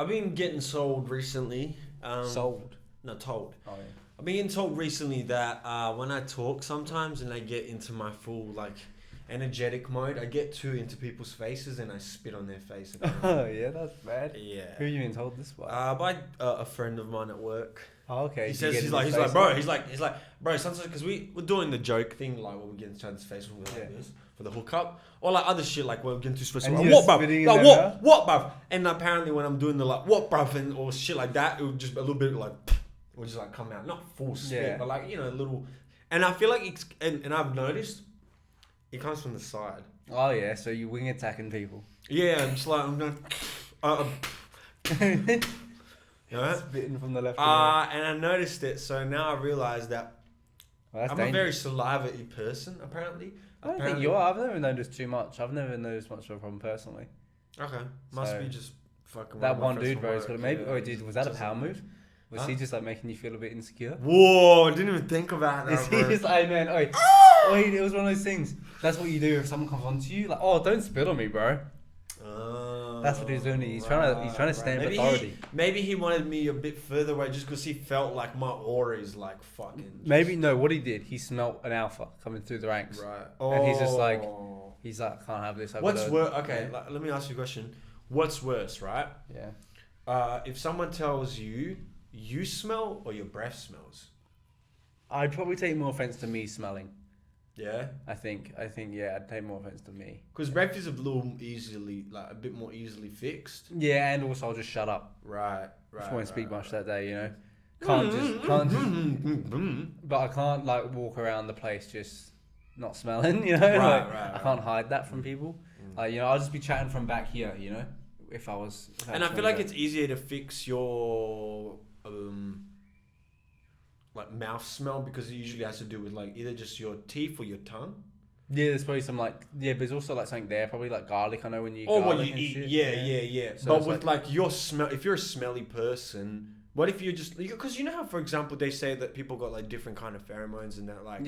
I've been getting sold recently. Sold? No, told. Oh, yeah. I've been getting told recently that when I talk sometimes and I get into my full, like, energetic mode, I get too into people's faces and I spit on their face. Oh, yeah, that's bad. Yeah. Who have you been told this by? By a friend of mine at work. Oh, okay. He says, he's like, bro, sometimes, because we're doing the joke thing, like, when we get into each other's face, when we're like this, for the hookup, or like other shit, like, when we're getting too special, like, what, bruv? Like, what, bruv? And apparently when I'm doing the, like, what, bruv, and or shit like that, it would just a little bit, like, will just, like, come out. Not full spit, but, like, you know, a little, and I feel like it's, and I've noticed, it comes from the side. Oh, yeah, so you wing attacking people. Yeah, I'm just like, I'm going, you know? Spitting from the left. And I noticed it, so now I realise that I'm a very saliva-y person, apparently. I don't think you are. I've never noticed too much. I've never noticed much of a problem personally. Okay. Must be just fucking... That one dude, bro, was that a power move? Was he just like making you feel a bit insecure? Whoa, I didn't even think about that, Is he just like, man, it was one of those things. That's what you do if someone comes on to you. Like, oh, don't spit on me, bro. That's what he's doing. He's trying to stamp authority. Maybe he wanted me a bit further away just because he felt like my aura is like fucking... Maybe, no, what he did, he smelt an alpha coming through the ranks. Right. And he's just like, I can't have this. What's worse? Okay, let me ask you a question. What's worse, right? Yeah. If someone tells you smell or your breath smells? I'd probably take more offense to me smelling. Yeah? I think, yeah, I'd take more offense to me. Because breath is a bit more easily fixed. Yeah, and also I'll just shut up. Right. I won't speak much that day, you know. Can't just. But I can't like walk around the place just not smelling, you know. Right. I can't hide that from people. You know, I'll just be chatting from back here, you know. If I feel like it's easier to fix your like mouth smell because it usually has to do with like either just your teeth or your tongue. Yeah, there's probably some like but there's also like something there, probably like garlic. I know when you eat garlic what you eat. Shit. Yeah. So but with like your smell, if you're a smelly person, what if you're just because you know how, for example, they say that people got like different kind of pheromones and that like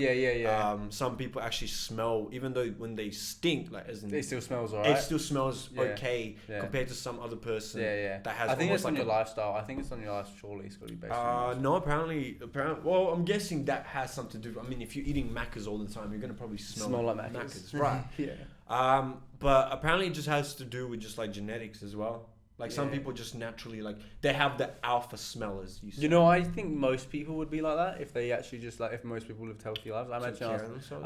some people actually smell even though when they stink like as in it still smells alright. It still smells okay compared to some other person. That has. I think it's on your lifestyle. I think it's on your lifestyle. Surely it's got to be based. No, apparently. Well, I'm guessing that has something to do. I mean, if you're eating Maccas all the time, you're gonna probably smell like Maccas, right? Yeah. But apparently it just has to do with just like genetics as well. Like some people just naturally like they have the alpha smellers. You know, I think most people would be like that if they actually just like if most people lived healthy lives. I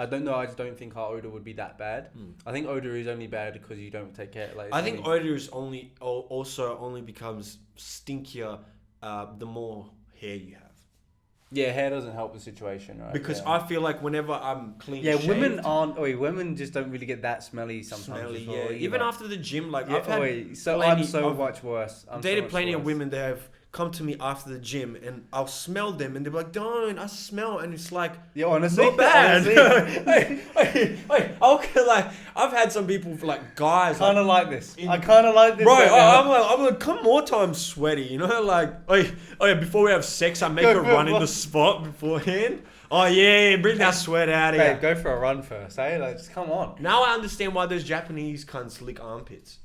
don't know. I just don't think our odor would be that bad. I think odor is only bad because you don't take care. Like I think odor is only becomes stinkier the more hair you have. Yeah, hair doesn't help the situation, right? Because I feel like whenever I'm clean shaved... women just don't really get that smelly sometimes. Even after the gym, like I've had I'm so much worse. I've dated plenty of women that have come to me after the gym and I'll smell them and they're like, don't, I smell, and it's like, honestly, not bad. Like I've had some people like guys kind of like this. I kind of like this. Right, I'm like, come more time sweaty, you know, like before we have sex, I make her run in the spot beforehand. Oh yeah, bring that sweat out of here. Go for a run first, eh? Like, just come on. Now I understand why those Japanese cunts lick armpits.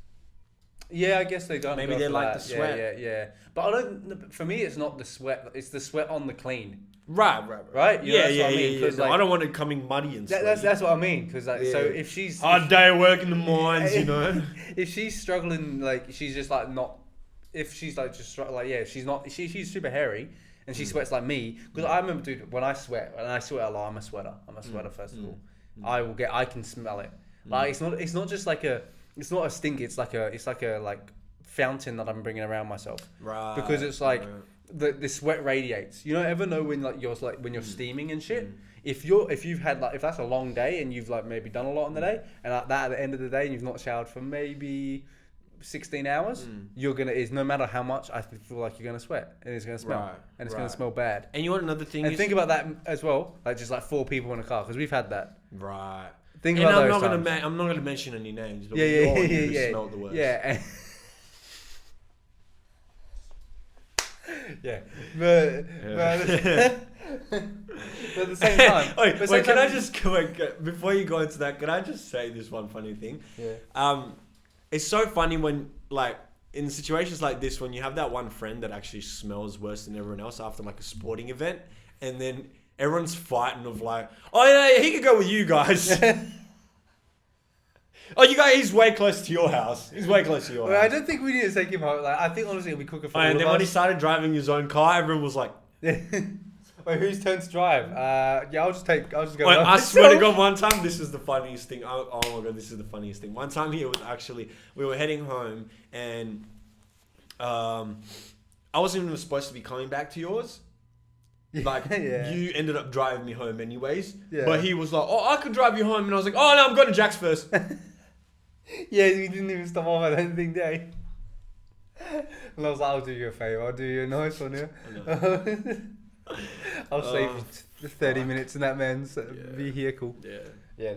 Yeah, I guess they don't. Maybe they like the sweat. Yeah. But I don't. For me, it's not the sweat. It's the sweat on the clean. Right. You know, what I mean? Like, I don't want it coming muddy and stuff. That's what I mean. Because so if she's hard day of work in the mines, you know. If she's struggling, like she's just like not. If she's like just like she's not. She's super hairy. And she sweats like me. Because I remember, dude, when I sweat a lot, I'm a sweater. First of all. I can smell it. Like it's not just like it's not a stink. It's like a fountain that I'm bringing around myself. Right. Because it's like the sweat radiates. You know, ever know when when you're steaming and shit? If that's a long day and you've like maybe done a lot in the day and at the end of the day and you've not showered for maybe 16 hours, no matter how much, I feel like you're gonna sweat and it's gonna smell and it's gonna smell bad. And you want another thing? And think about that as well, like just like 4 people in a car because we've had that. Right. Think about I'm those not gonna mention any names. But yeah. Smelled the worst. Yeah. Yeah. But at the same time. Wait, can I just before you go into that? Can I just say this one funny thing? Yeah. It's so funny when like in situations like this, when you have that one friend that actually smells worse than everyone else after like a sporting event, and then everyone's fighting of like, oh yeah, he could go with you guys. Oh, you guys, he's way close to your house. He's way close to your house. I don't think we need to take him home. Like, I think honestly it'll be quicker for all And of then us. when he started driving his own car, everyone was like, Wait, whose turn to drive? Yeah, I'll just go. Wait, I swear to God, one time, this is the funniest thing. Oh my God, this is the funniest thing. One time here was actually, we were heading home and I wasn't even supposed to be coming back to yours. Like, you ended up driving me home anyways. Yeah. But he was like, oh, I could drive you home. And I was like, oh no, I'm going to Jack's first. Yeah, he didn't even stop off at anything, did he? And I was like, I'll do you a favour. I'll do you a nice one here. I'll save you 30 minutes in that man's vehicle. Yeah. Yeah,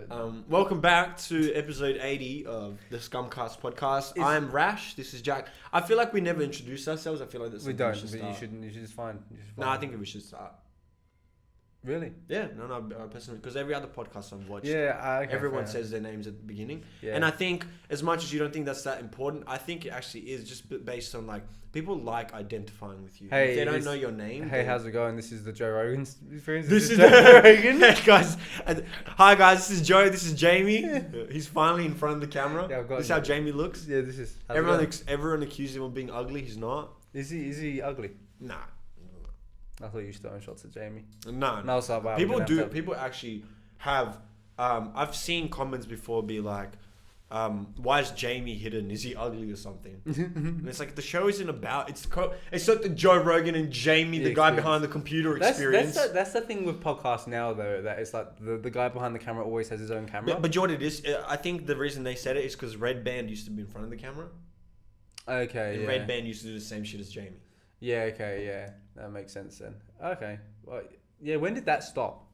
no. Welcome back to episode 80 of the ScumCast podcast. I'm Rash. This is Jack. I feel like we never introduced ourselves. I feel like that's we don't. But you should just find. No, I think we should start. Really? Yeah, no, personally, because every other podcast I've watched, everyone says their names at the beginning, and I think as much as you don't think that's that important, I think it actually is just based on like people like identifying with you. Hey, if they don't know your name. Hey, how's it going? This is the Joe Rogan experience. This is Joe Rogan. Hey guys, hi guys. This is Joe. This is Jamie. He's finally in front of the camera. Yeah, this is how Jamie looks. Yeah, this is. Everyone accused him of being ugly. He's not. Is he ugly? Nah. I thought you were throwing shots at Jamie. No. So people do. People actually have. I've seen comments before be like, "Why is Jamie hidden? Is he ugly or something?" And it's like the show isn't about. It's not the Joe Rogan and Jamie, the guy behind the computer experience. That's the thing with podcasts now, though. That it's like the guy behind the camera always has his own camera. But you know what it is? I think the reason they said it is because Red Band used to be in front of the camera. Okay. And Red Band used to do the same shit as Jamie. Yeah. Okay. Yeah. That makes sense then. Okay. Well, yeah. When did that stop?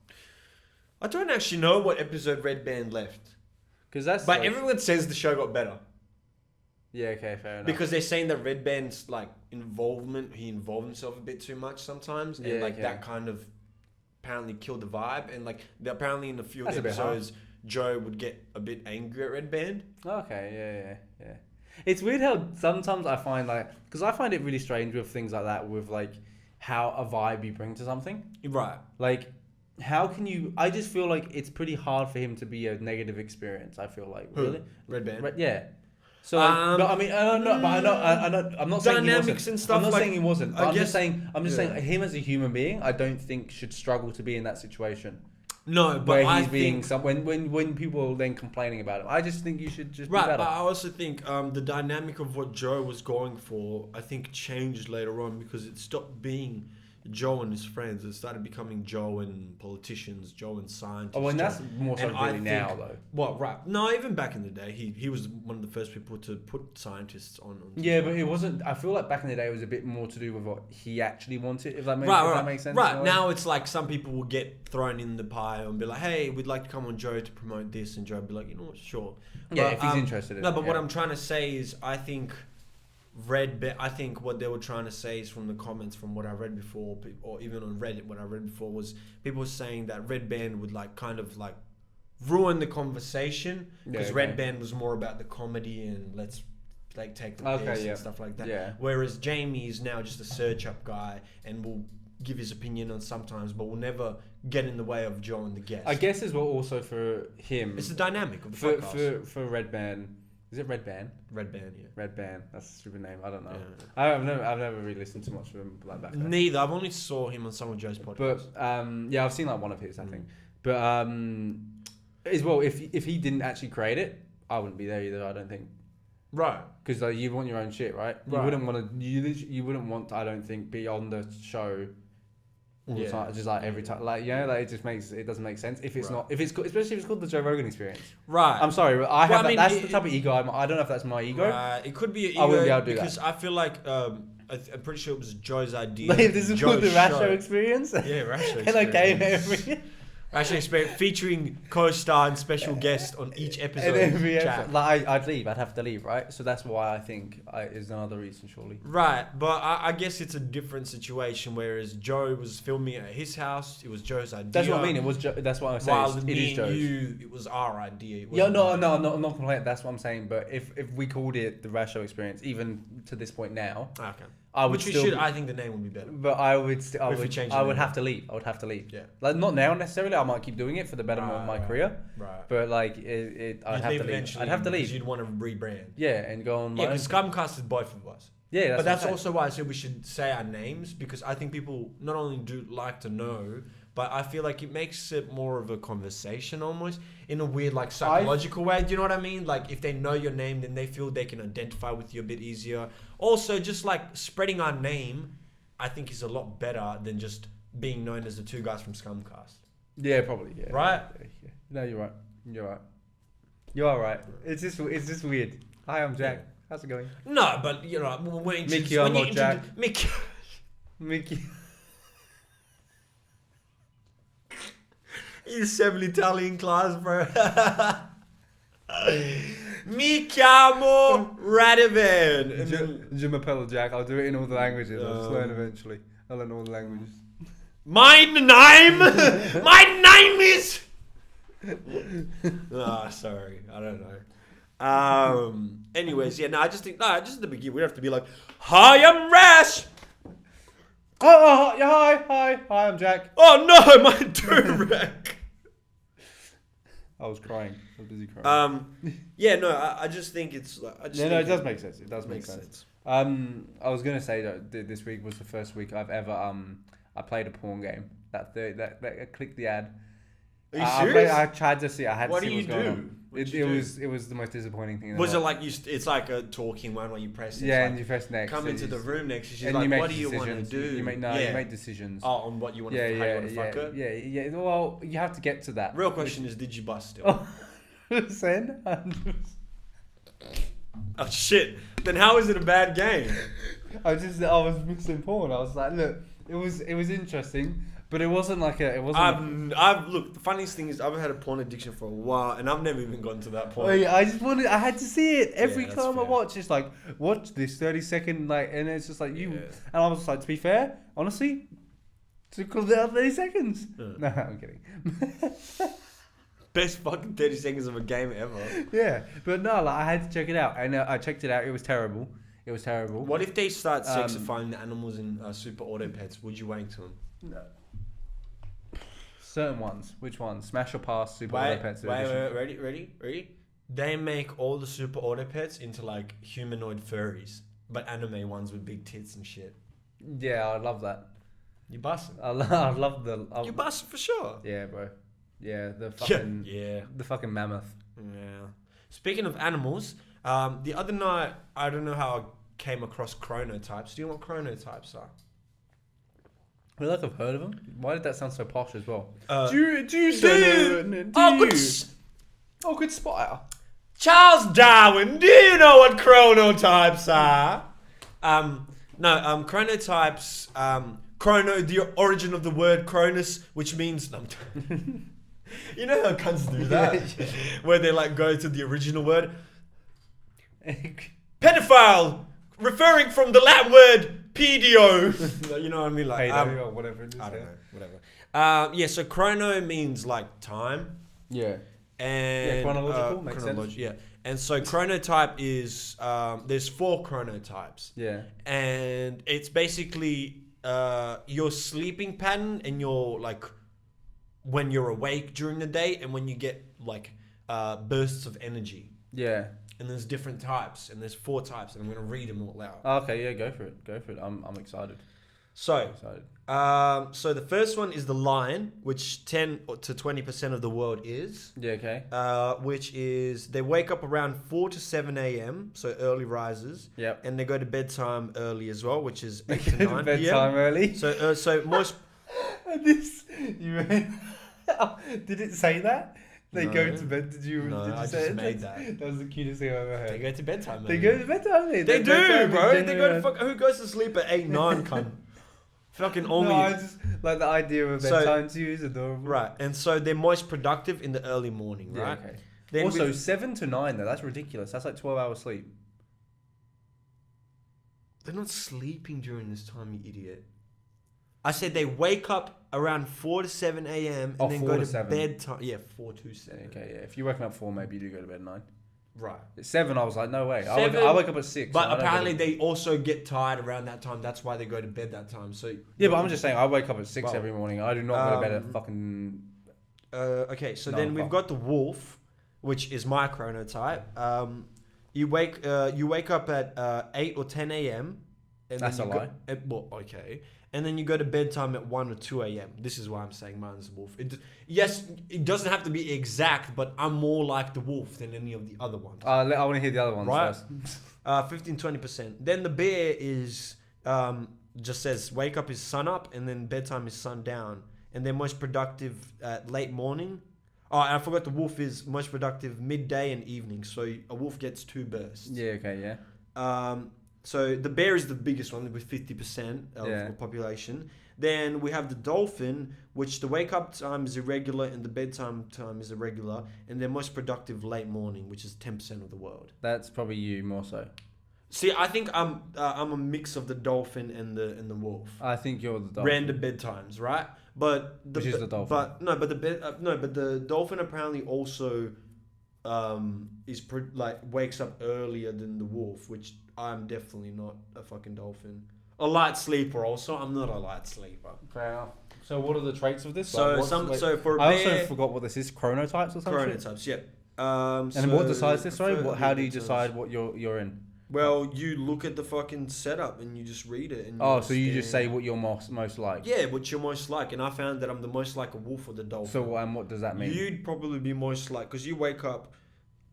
I don't actually know what episode Red Band left. But like, everyone says the show got better. Yeah. Okay. Fair enough. Because they're saying that Red Band's like involvement, he involved himself a bit too much sometimes, and that kind of apparently killed the vibe. And like apparently in a few episodes, Joe would get a bit angry at Red Band. Okay. Yeah. It's weird how sometimes I find because I find it really strange with things like that, with like how a vibe you bring to something. Right. Like, how can you? I just feel like it's pretty hard for him to be a negative experience. I feel like really Red Band. Yeah. So, but I mean, I'm not saying he wasn't. And stuff. I'm not saying he wasn't. I'm just saying him as a human being, I don't think should struggle to be in that situation. No, but where he's being when people are then complaining about him, I just think you should just be better. But I also think the dynamic of what Joe was going for, I think, changed later on because it stopped being Joe and his friends. It started becoming Joe and politicians, Joe and scientists. Oh, and that's more so really now, though. Well, right. No, even back in the day, he was one of the first people to put scientists on. Yeah, but it wasn't. I feel like back in the day, it was a bit more to do with what he actually wanted. If that makes sense. Right. Now it's like some people will get thrown in the pile and be like, "Hey, we'd like to come on Joe to promote this," and Joe would be like, "You know what? Sure." Yeah, if he's interested in it. No, but what I'm trying to say is, I think I think what they were trying to say is from the comments from what I read before, or even on Reddit, what I read before was people saying that Red Band would like kind of like ruin the conversation because Red Band was more about the comedy and let's like take the piss and stuff like that. Yeah. Whereas Jamie is now just a search up guy and will give his opinion on sometimes, but will never get in the way of Joe and the guest. I guess as well also for him. It's the dynamic of the podcast. For Red Band. Is it Red Band? Red Band, yeah. Red Band. That's a stupid name. I don't know. Yeah. I've never really listened to much of him like that. Neither. I've only saw him on some of Joe's podcasts. But I've seen like one of his, I think. But as well, if he didn't actually create it, I wouldn't be there either. I don't think. Right. Because like you want your own shit, right? You wouldn't want to. You wouldn't want to, I don't think, be on the show. Just like every time, like like it doesn't make sense if it's not especially if it's called the Joe Rogan experience. Right. I'm sorry, but that's the type of ego. I don't know if that's my ego. Right. It could be an ego. I wouldn't be able to do because that. I feel like I'm pretty sure it was Joe's idea. Like, this is called the Rasho experience. Yeah, Rasho experience. And I came every. Rational Experiment featuring co-star and special guest on each episode. And every chat. episode, like I'd leave. I'd have to leave, right? So that's why I think is another reason, surely. Right, but I guess it's a different situation. Whereas Joe was filming at his house, it was Joe's idea. That's what I mean. It was. That's what I'm saying. While It me is Joe's. and you, it was our idea. Yeah, no, I'm not complaining. That's what I'm saying. But if we called it the Rational Experience, even to this point now, Okay. I would Which we still. should. I think the name would be better. But I would. If we change the I would name. have to leave. I would have to leave. Yeah. Like not now necessarily. I might keep doing it for the betterment of my career. Right. But like I'd have to leave. I'd have to leave. You'd want to rebrand. Yeah, and go on. Yeah, because ScumCast is both of us. Yeah, But that's also why I said we should say our names, because I think people not only do like to know, but I feel like it makes it more of a conversation almost in a weird like psychological way. Do you know what I mean? Like if they know your name, then they feel they can identify with you a bit easier. Also, just like spreading our name, I think is a lot better than just being known as the two guys from ScumCast. Yeah, probably. Yeah. Right? Yeah. No, you're right. You're right. You are right. It's just weird. Hi, I'm Jack. How's it going? No, but you know, Mickey, I'm not Jack. Mickey. He's 7 Italian class, bro. Mi chiamo Radovan. Je m'appelle Jack. I'll do it in all the languages. I'll just learn eventually. I'll learn all the languages. My name is. Sorry, I don't know. Anyways, yeah, no, I just think just at the beginning we have to be like, "Hi, I'm Rash." Oh, yeah, hi, I'm Jack. Oh no, my durag. I was crying. I was busy crying. Yeah, no, I just think it's. Like, it does make sense. It does make sense. I was gonna say that this week was the first week I've ever I played a porn game. That I clicked the ad. Are you serious? I tried to see. I had What to see do you what's going do? on. It was the most disappointing thing. Was it like it's like a talking one where you press? Yeah, like, and you press next. Come into the room next. She's and like, you make "What do you want to decisions. do?" You make decisions. Oh, on what you want to how you want to fuck her? Yeah. Well, you have to get to that. Real question is, did you bust still? Send. Oh shit! Then how is it a bad game? I was missing porn. I was like, look, it was interesting, but it wasn't like a. It wasn't. Look. The funniest thing is I've had a porn addiction for a while, and I've never even gotten to that point. Wait, I had to see it every Yeah, time fair. I watch. It's like watch this 30-second and it's just like you. And I was like, to be fair, honestly, took all the 30 seconds. No, I'm kidding. Best fucking 30 seconds of a game ever. Yeah, but no, like I had to check it out, and I checked it out. It was terrible. What if they start sexifying the animals in Super Auto Pets? Would you wank to them? No. Certain ones. Which ones? Smash or Pass Super Wait, Auto Pets. ready? They make all the Super Auto Pets into like humanoid furries, but anime ones with big tits and shit. Yeah, I love that. You busting? I love the. You busting for sure. Yeah, bro. Yeah, the fucking. Yeah. The fucking mammoth. Yeah. Speaking of animals, the other night I don't know how I came across chronotypes. Do you know what chronotypes are? I feel like I've heard of them. Why did that sound so posh as well? Good spotter. Charles Darwin, do you know what chronotypes are? Chronotypes, chrono, the origin of the word chronos, which means... You know how cunts do that? Where they like go to the original word? Pedophile, referring from the Latin word pedio. You know what I mean? Like, or whatever it is. I don't know, whatever. So chrono means like time. Yeah. And chronological makes sense. Yeah. And so chronotype is there's 4 chronotypes. Yeah. And it's basically your sleeping pattern and your like when you're awake during the day and when you get like bursts of energy. Yeah. And there's different types and there's 4 types and I'm gonna read them all out. Okay, yeah, go for it. I'm excited. So the first one is the lion, which 10 to 20% of the world is. Yeah, okay. Which is they wake up around 4 to 7 a.m. so early risers. Yep. And they go to bedtime early as well, which is 8 to 9 bedtime early. So most. Did it say that? They No. go to bed. Did you? No, did you I say just it? made that. That was the cutest thing I've ever heard. They go to bedtime. They early. go to bedtime early. They do, bedtime bro. is They go to who goes to sleep at 8, 9? Cunt. Fucking only. No, I just like the idea of bedtime to you is adorable. Right, and so they're most productive in the early morning, right? Yeah, okay. Then Also, 7 to 9 though, that's ridiculous. That's like 12 hours sleep. they're not sleeping during this time, you idiot. I said they wake up around 4 to 7 a.m. and then go to bedtime. Yeah, 4 to 7. Okay, yeah. If you're waking up 4, maybe you do go to bed at 9. Right. At 7, I was like, no way. 7, I wake up at 6. But so apparently they also get tired around that time. That's why they go to bed that time. So yeah, but I'm just saying, I wake up at 6 every morning. I do not go to bed at fucking... okay, so then we've got the wolf, which is my chronotype. You wake up at 8 or 10 a.m. And that's a lie. Well, okay. And then you go to bedtime at 1 or 2 a.m. This is why I'm saying mine's the wolf. Yes, it doesn't have to be exact, but I'm more like the wolf than any of the other ones. I want to hear the other ones first. 15-20%. Then the bear is just says wake up is sun up and then bedtime is sun down. And they're most productive at late morning. Oh, and I forgot the wolf is most productive midday and evening. So a wolf gets 2 bursts. Yeah, okay, yeah. So the bear is the biggest one with 50% of the population. Then we have the dolphin, which the wake up time is irregular and the bedtime time is irregular, and they're most productive late morning, which is 10% of the world. That's probably you more so. See, I think I'm a mix of the dolphin and the wolf. I think you're the dolphin. Random bedtimes, right? But which is the dolphin? But the dolphin apparently also wakes up earlier than the wolf, which I'm definitely not a fucking dolphin. A light sleeper also. I'm not a light sleeper. Fair enough. So what are the traits of this? I also forgot what this is. Chronotypes or something? Chronotypes, yeah. And what decides this, sorry? How do you decide what you're in? Well, you look at the fucking setup and you just read it. And so you just say what you're most like? Yeah, what you're most like. And I found that I'm the most like a wolf or the dolphin. So what does that mean? You'd probably be most like... Because you wake up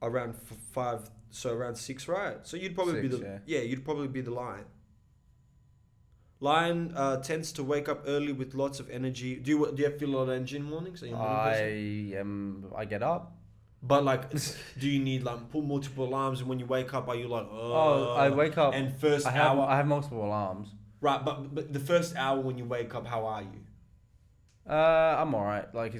around 5... So around 6, right? So you'd probably be the... Yeah, you'd probably be the lion. Lion tends to wake up early with lots of energy. Do you feel a lot of energy in the mornings? I get up. But like, do you need like pull multiple alarms? And when you wake up, are you like, I wake up. And I have multiple alarms. Right, but the first hour when you wake up, how are you? I'm alright. Like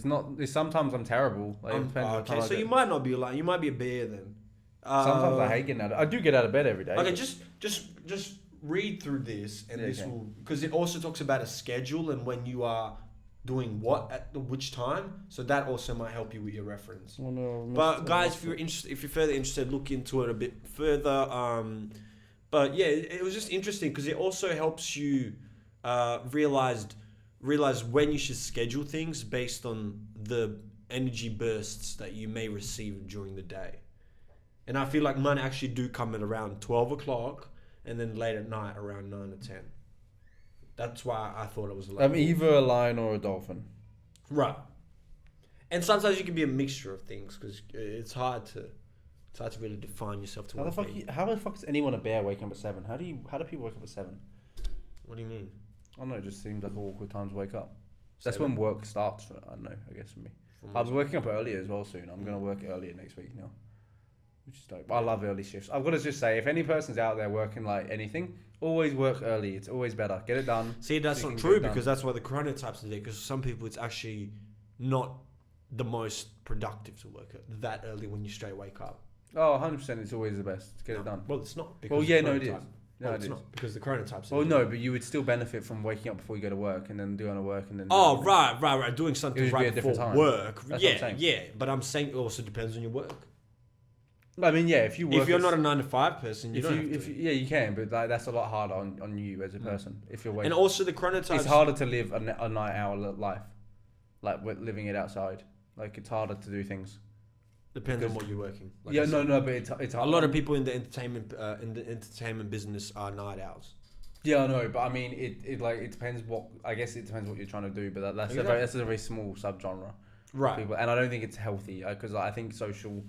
sometimes I'm terrible. Like, okay, so you might not be a lion. You might be a bear then. Sometimes I hate getting out. I do get out of bed every day. Okay, just read through this, and this will, because it also talks about a schedule and when you are doing what at which time. So that also might help you with your reference. But guys, if you're further interested, look into it a bit further. But yeah, it was just interesting because it also helps you realize when you should schedule things based on the energy bursts that you may receive during the day. And I feel like mine actually do come at around 12 o'clock and then late at night around 9 or 10. That's why I thought it was a lot. I'm either a lion or a dolphin. Right. And sometimes you can be a mixture of things because it's hard to really define yourself to one thing. How the fuck is anyone a bear waking up at 7? How do people wake up at 7? What do you mean? I don't know, it just seems like awkward time to wake up. That's when work starts, I don't know, I guess for me. I'll be waking up early as well soon. I'm going to work earlier next week now. Which is dope. I love early shifts. I've got to just say, if any person's out there working like anything, always work early. It's always better. Get it done. See, that's not true because that's why the chronotypes are there. Because some people, it's actually not the most productive to work that early when you straight wake up. Oh, 100%. It's always the best. Get it done. Well, it's not. Well, yeah, no, it is. No, it's not because the chronotypes. Well, no, but you would still benefit from waking up before you go to work and then doing work and then. Oh, right. Doing something right before work. That's yeah. But I'm saying it also depends on your work. I mean, yeah, if you're not a 9 to 5 person, you you can, but that's a lot harder on you as a person if you're waking. And also the chronotypes. It's harder to live a night owl life, like living it outside. Like it's harder to do things. Depends on what you're working. Like but it's a lot of people in the entertainment business are night owls. Yeah, I know, but I mean, it depends what you're trying to do, but that's a very small subgenre. Right. People, and I don't think it's healthy because I think social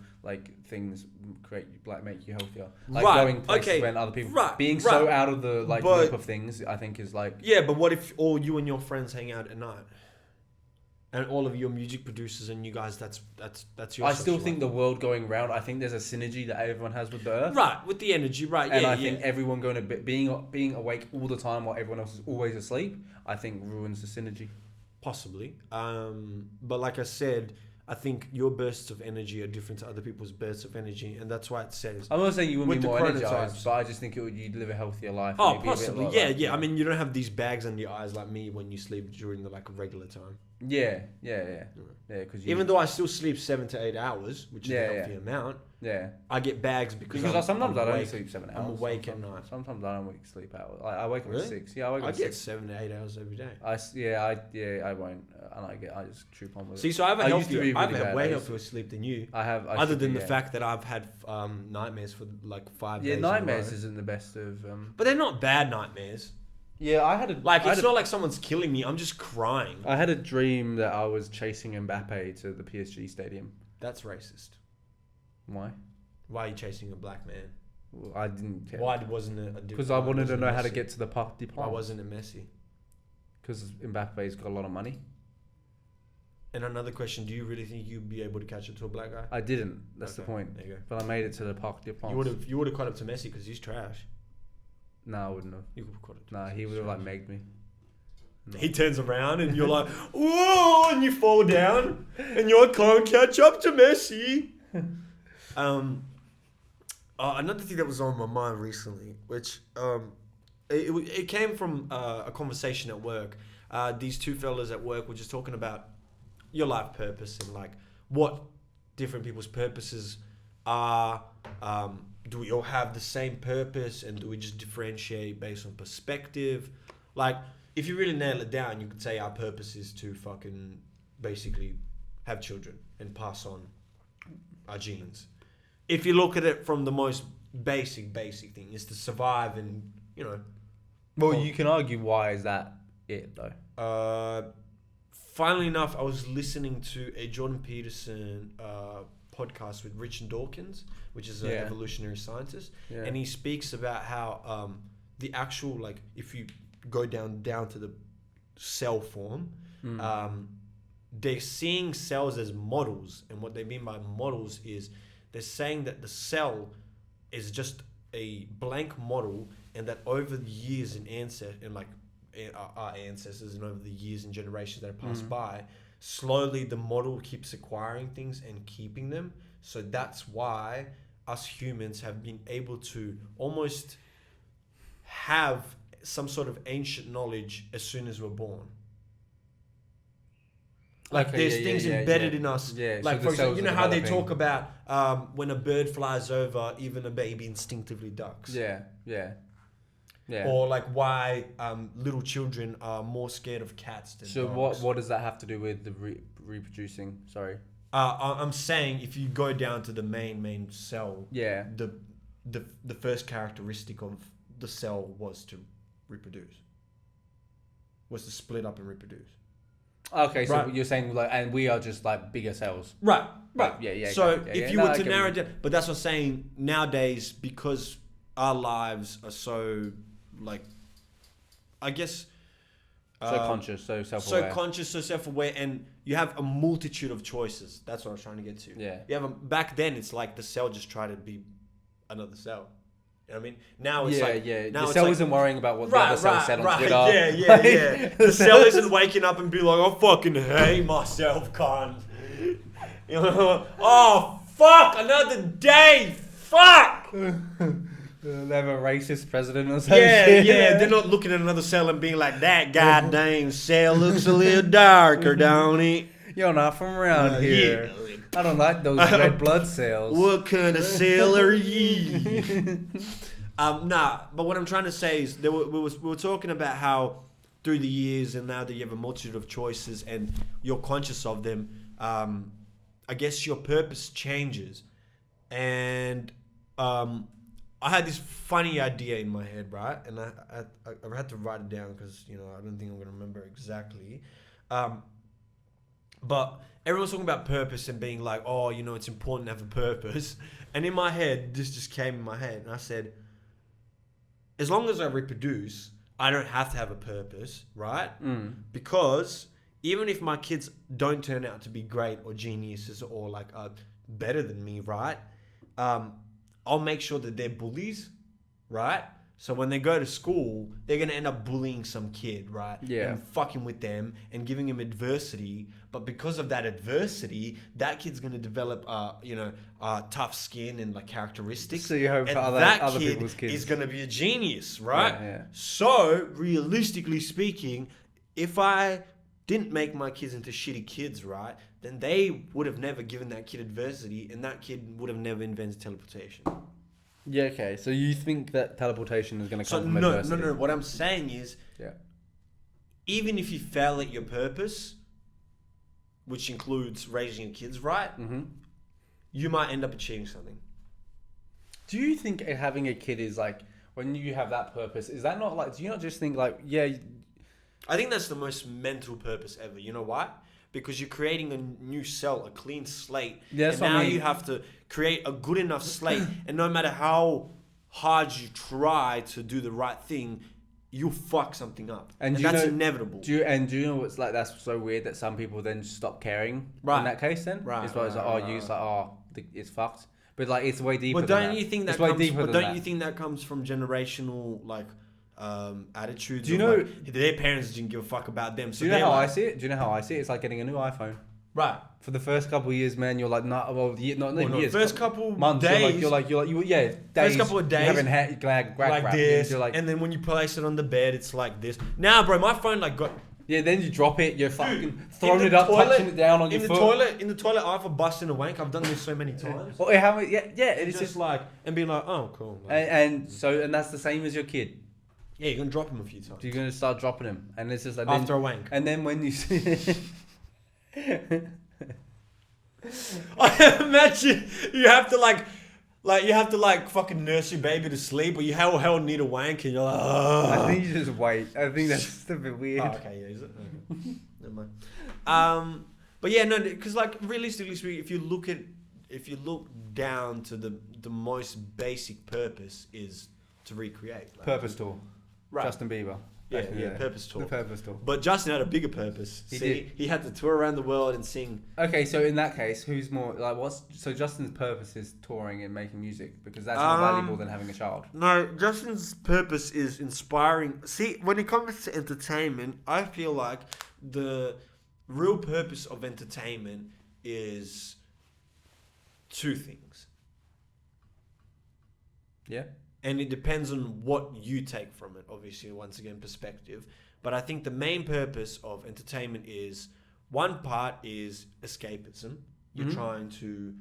things make you healthier. Like going places when other people being so out of the loop of things, I think is like. Yeah, but what if all you and your friends hang out at night? And all of your music producers and you guys, that's your. I still think the world going round. I think there's a synergy that everyone has with the earth. Right, with the energy, right? And yeah, I think everyone going to being awake all the time while everyone else is always asleep. I think ruins the synergy. Possibly, but like I said, I think your bursts of energy are different to other people's bursts of energy, and that's why it says. I'm not saying you wouldn't be more chronotypes. energized, but I just think you'd live a healthier life. Oh, maybe possibly, a bit yeah, like, yeah. I mean, you don't have these bags under your eyes like me when you sleep during the regular time. Yeah. Because even though I still sleep 7 to 8 hours, which is a healthy amount. Yeah. I get bags because sometimes I don't awake. sleep 7 hours. I'm awake at night. Sometimes I don't sleep hours. I wake up Really? at 6. Yeah, I wake up I at get 6. 7 to 8 hours every day. I won't. And I just troop on with it. See, so I have a really way healthier sleep than you. Other than the fact that I've had nightmares for like 5 days. Yeah, nightmares isn't the best of. But they're not bad nightmares. Yeah, I had a it's not like someone's killing me. I'm just crying. I had a dream that I was chasing Mbappe to the PSG stadium. That's racist. Why? Why are you chasing a black man? Well, I didn't care. Why wasn't it? Because I wanted to know how to get to the Parc des Princes. Why wasn't it Messi? Because Mbappe's got a lot of money. And another question: do you really think you'd be able to catch up to a black guy? I didn't. That's the point. There you go. But I made it to the Parc des Princes. You would have caught up to Messi because he's trash. No, I wouldn't have. You could have caught up to Nah, Messi. he would have megged me. No. He turns around and you're like, whoa, and you fall down and you can't catch up to Messi. Another thing that was on my mind recently, which it came from a conversation at work. These two fellas at work were just talking about your life purpose and like what different people's purposes are. Do we all have the same purpose, and do we just differentiate based on perspective? Like, if you really nail it down, you could say our purpose is to fucking basically have children and pass on our genes. If you look at it from the most basic thing, is to survive and, you know. Well, you can argue why is that it though? Funnily enough, I was listening to a Jordan Peterson podcast with Richard Dawkins, which is an evolutionary scientist, and he speaks about how the actual, like, if you go down to the cell form, they're seeing cells as models, and what they mean by models is they're saying that the cell is just a blank model, and that over the years our ancestors and over the years and generations that have passed by, slowly the model keeps acquiring things and keeping them. So that's why us humans have been able to almost have some sort of ancient knowledge as soon as we're born. Like, there's things embedded in us. Yeah, like, so for example, you know how they talk about when a bird flies over, even a baby instinctively ducks. Yeah. Or like why little children are more scared of cats than dogs. What does that have to do with the reproducing? Sorry. I'm saying if you go down to the main cell, the first characteristic of the cell was to reproduce. Was to split up and reproduce. Okay, so you're saying like, and we are just like bigger cells. Right. Yeah. So if you were to narrow it down, but that's what I'm saying nowadays, because our lives are so, like, I guess, so conscious, so self-aware. So conscious, so self-aware, and you have a multitude of choices. That's what I was trying to get to. Yeah. You have back then, it's like the cell just tried to be another cell. You know what I mean? Now it's Now the cell isn't worrying about what the other cell said on Twitter. Yeah. The cell isn't waking up and be like, I fucking hate myself, cunt. You know, oh, fuck, another day, fuck. They have a racist president or something. Yeah. They're not looking at another cell and being like, that goddamn cell looks a little darker, don't it? You're not from around here. Yeah. I don't like those red blood cells. What kind of cell are ye? But what I'm trying to say is we were talking about how through the years and now that you have a multitude of choices and you're conscious of them, I guess your purpose changes. And I had this funny idea in my head, right? And I had to write it down because, you know, I don't think I'm going to remember exactly. But everyone's talking about purpose and being like, oh, you know, it's important to have a purpose. And in my head, this just came in my head. And I said, as long as I reproduce, I don't have to have a purpose, right? Because even if my kids don't turn out to be great or geniuses or like better than me, right? I'll make sure that they're bullies, right? So when they go to school, they're going to end up bullying some kid, right? Yeah. And fucking with them and giving him adversity. But because of that adversity, that kid's going to develop, tough skin and like characteristics. So you hope and for other kid people's kids is going to be a genius, right? Yeah. So realistically speaking, if I didn't make my kids into shitty kids, right, then they would have never given that kid adversity and that kid would have never invented teleportation. Yeah, okay. So you think that teleportation is going to come from adversity? No. What I'm saying is, even if you fail at your purpose, which includes raising your kids right, you might end up achieving something. Do you think having a kid is like, when you have that purpose, is that not like, do you not just think like, I think that's the most mental purpose ever. You know why? Because you're creating a new cell, a clean slate. Yeah, and now you have to create a good enough slate. And no matter how hard you try to do the right thing, you'll fuck something up. And that's inevitable. Do you know what's like, that's so weird that some people then stop caring in that case then? Right. It's like, it's fucked. But like, it's way deeper But don't you think that comes from generational, like, attitudes? Do you know their parents didn't give a fuck about them? So do you know how I see it? It's like getting a new iPhone. Right. For the first couple of years, man, you're like, years. First couple months, days. Days. First couple of days. You're having like this, and then when you place it on the bed, it's like this. Now, bro, my phone like got. Yeah, then you drop it. You're fucking throwing it up, touching it down on your foot. In the toilet, I have a busting a wank. I've done this so many times. Well, it's just like and being like, oh, cool. And that's the same as your kid. Yeah, you're gonna drop him a few times. You're gonna start dropping him, and it's just like after a wank. And then when you see, I imagine you have to fucking nurse your baby to sleep, or you hell need a wank, and you're like, oh. I think you just wait. I think that's just a bit weird. Oh, okay, yeah, is it? Okay. Never mind. But yeah, no, because like realistically speaking, if you look down to the most basic purpose is to recreate. Like, purpose tour. Right. Justin Bieber. Yeah, purpose tour. The purpose tour. But Justin had a bigger purpose. He had to tour around the world and sing. Okay, so in that case, who's more like so Justin's purpose is touring and making music because that's more valuable than having a child. No, Justin's purpose is inspiring. See, when it comes to entertainment, I feel like the real purpose of entertainment is two things. Yeah. And it depends on what you take from it, obviously, once again, perspective. But I think the main purpose of entertainment is, one part is escapism. You're trying to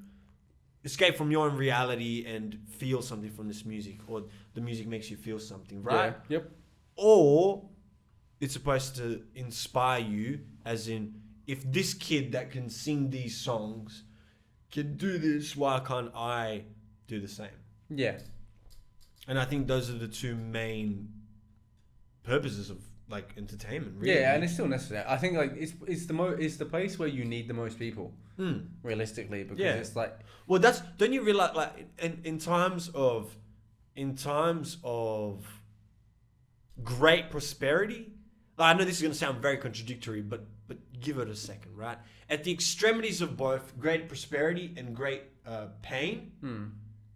escape from your own reality and feel something from this music, or the music makes you feel something, right? Yeah. Yep. Or it's supposed to inspire you, as in, if this kid that can sing these songs can do this, why can't I do the same? Yeah. And I think those are the two main purposes of like entertainment. Really. Yeah, and it's still necessary. I think like it's the place where you need the most people, realistically, because it's like. Well, don't you realize like in times of great prosperity. Like, I know this is going to sound very contradictory, but give it a second, right? At the extremities of both great prosperity and great pain,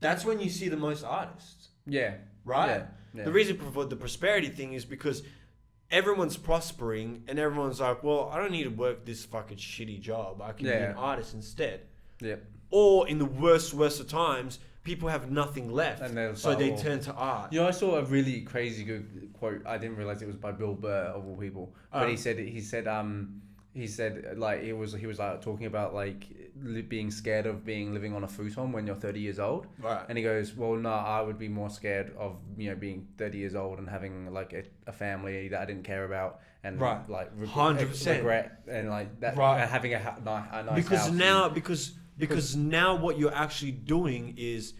that's when you see the most artists. Yeah. Right? Yeah. The reason for the prosperity thing is because everyone's prospering and everyone's like, well, I don't need to work this fucking shitty job. I can be an artist instead. Yeah. Or in the worst of times, people have nothing left. And so they turn to art. You know, I saw a really crazy good quote. I didn't realize it was by Bill Burr, of all people. But he said like he was like talking about like being scared of living on a futon when you're 30 years old. Right. And he goes, well, no, I would be more scared of being 30 years old and having like a family that I didn't care about and like 100% regret and like that and having a nice because house because now what you're actually doing is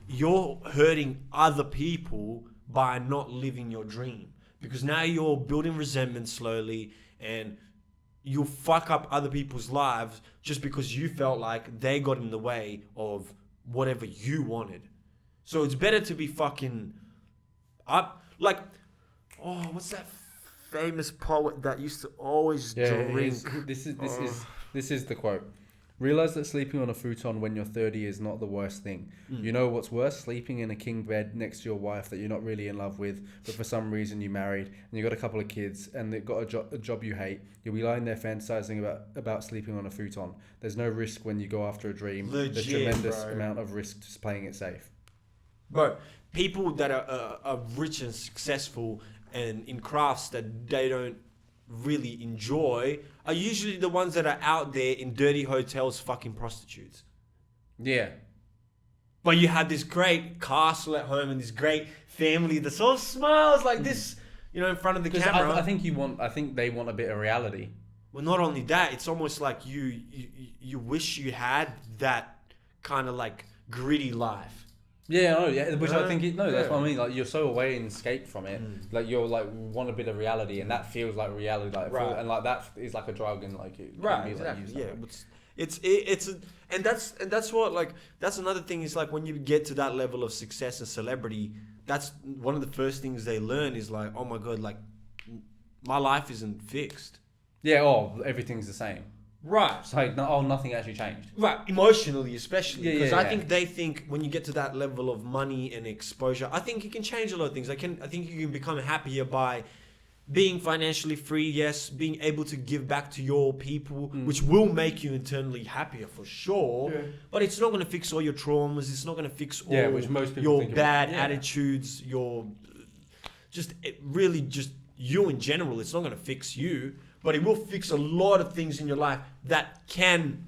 you're hurting other people by not living your dream, because now you're building resentment slowly. And you'll fuck up other people's lives just because you felt like they got in the way of whatever you wanted. So it's better to be fucking up. Like, what's that famous poet that used to always drink. This is the quote. Realize that sleeping on a futon when you're 30 is not the worst thing. You know what's worse? Sleeping in a king bed next to your wife that you're not really in love with, but for some reason you married and you got a couple of kids and they've got a job you hate. You'll be lying there fantasizing about sleeping on a futon. There's no risk when you go after a dream. There's tremendous amount of risk just playing it safe. Bro, people that are rich and successful and in crafts that they don't really enjoy are usually the ones that are out there in dirty hotels fucking prostitutes. Yeah. But you have this great castle at home and this great family that all smiles like this, you know, in front of the camera. I think they want a bit of reality. Well, not only that, it's almost like you wish you had that kind of like gritty life. Yeah, no, yeah, which I think that's what I mean. Like you're so away and escaped from it, like you're like want a bit of reality, and that feels like reality, like and like that is like a drug, and like it can be exactly, like and that's what like that's another thing is like when you get to that level of success and celebrity, that's one of the first things they learn is like, oh my god, like my life isn't fixed. Yeah, everything's the same. Right. It's like, nothing actually changed. Right, emotionally especially. Because I think they think when you get to that level of money and exposure, I think you can change a lot of things. I think you can become happier by being financially free, yes, being able to give back to your people, which will make you internally happier for sure. Yeah. But it's not going to fix all your traumas. It's not going to fix all which most people your think bad attitudes, your just you in general. It's not going to fix you. But it will fix a lot of things in your life that can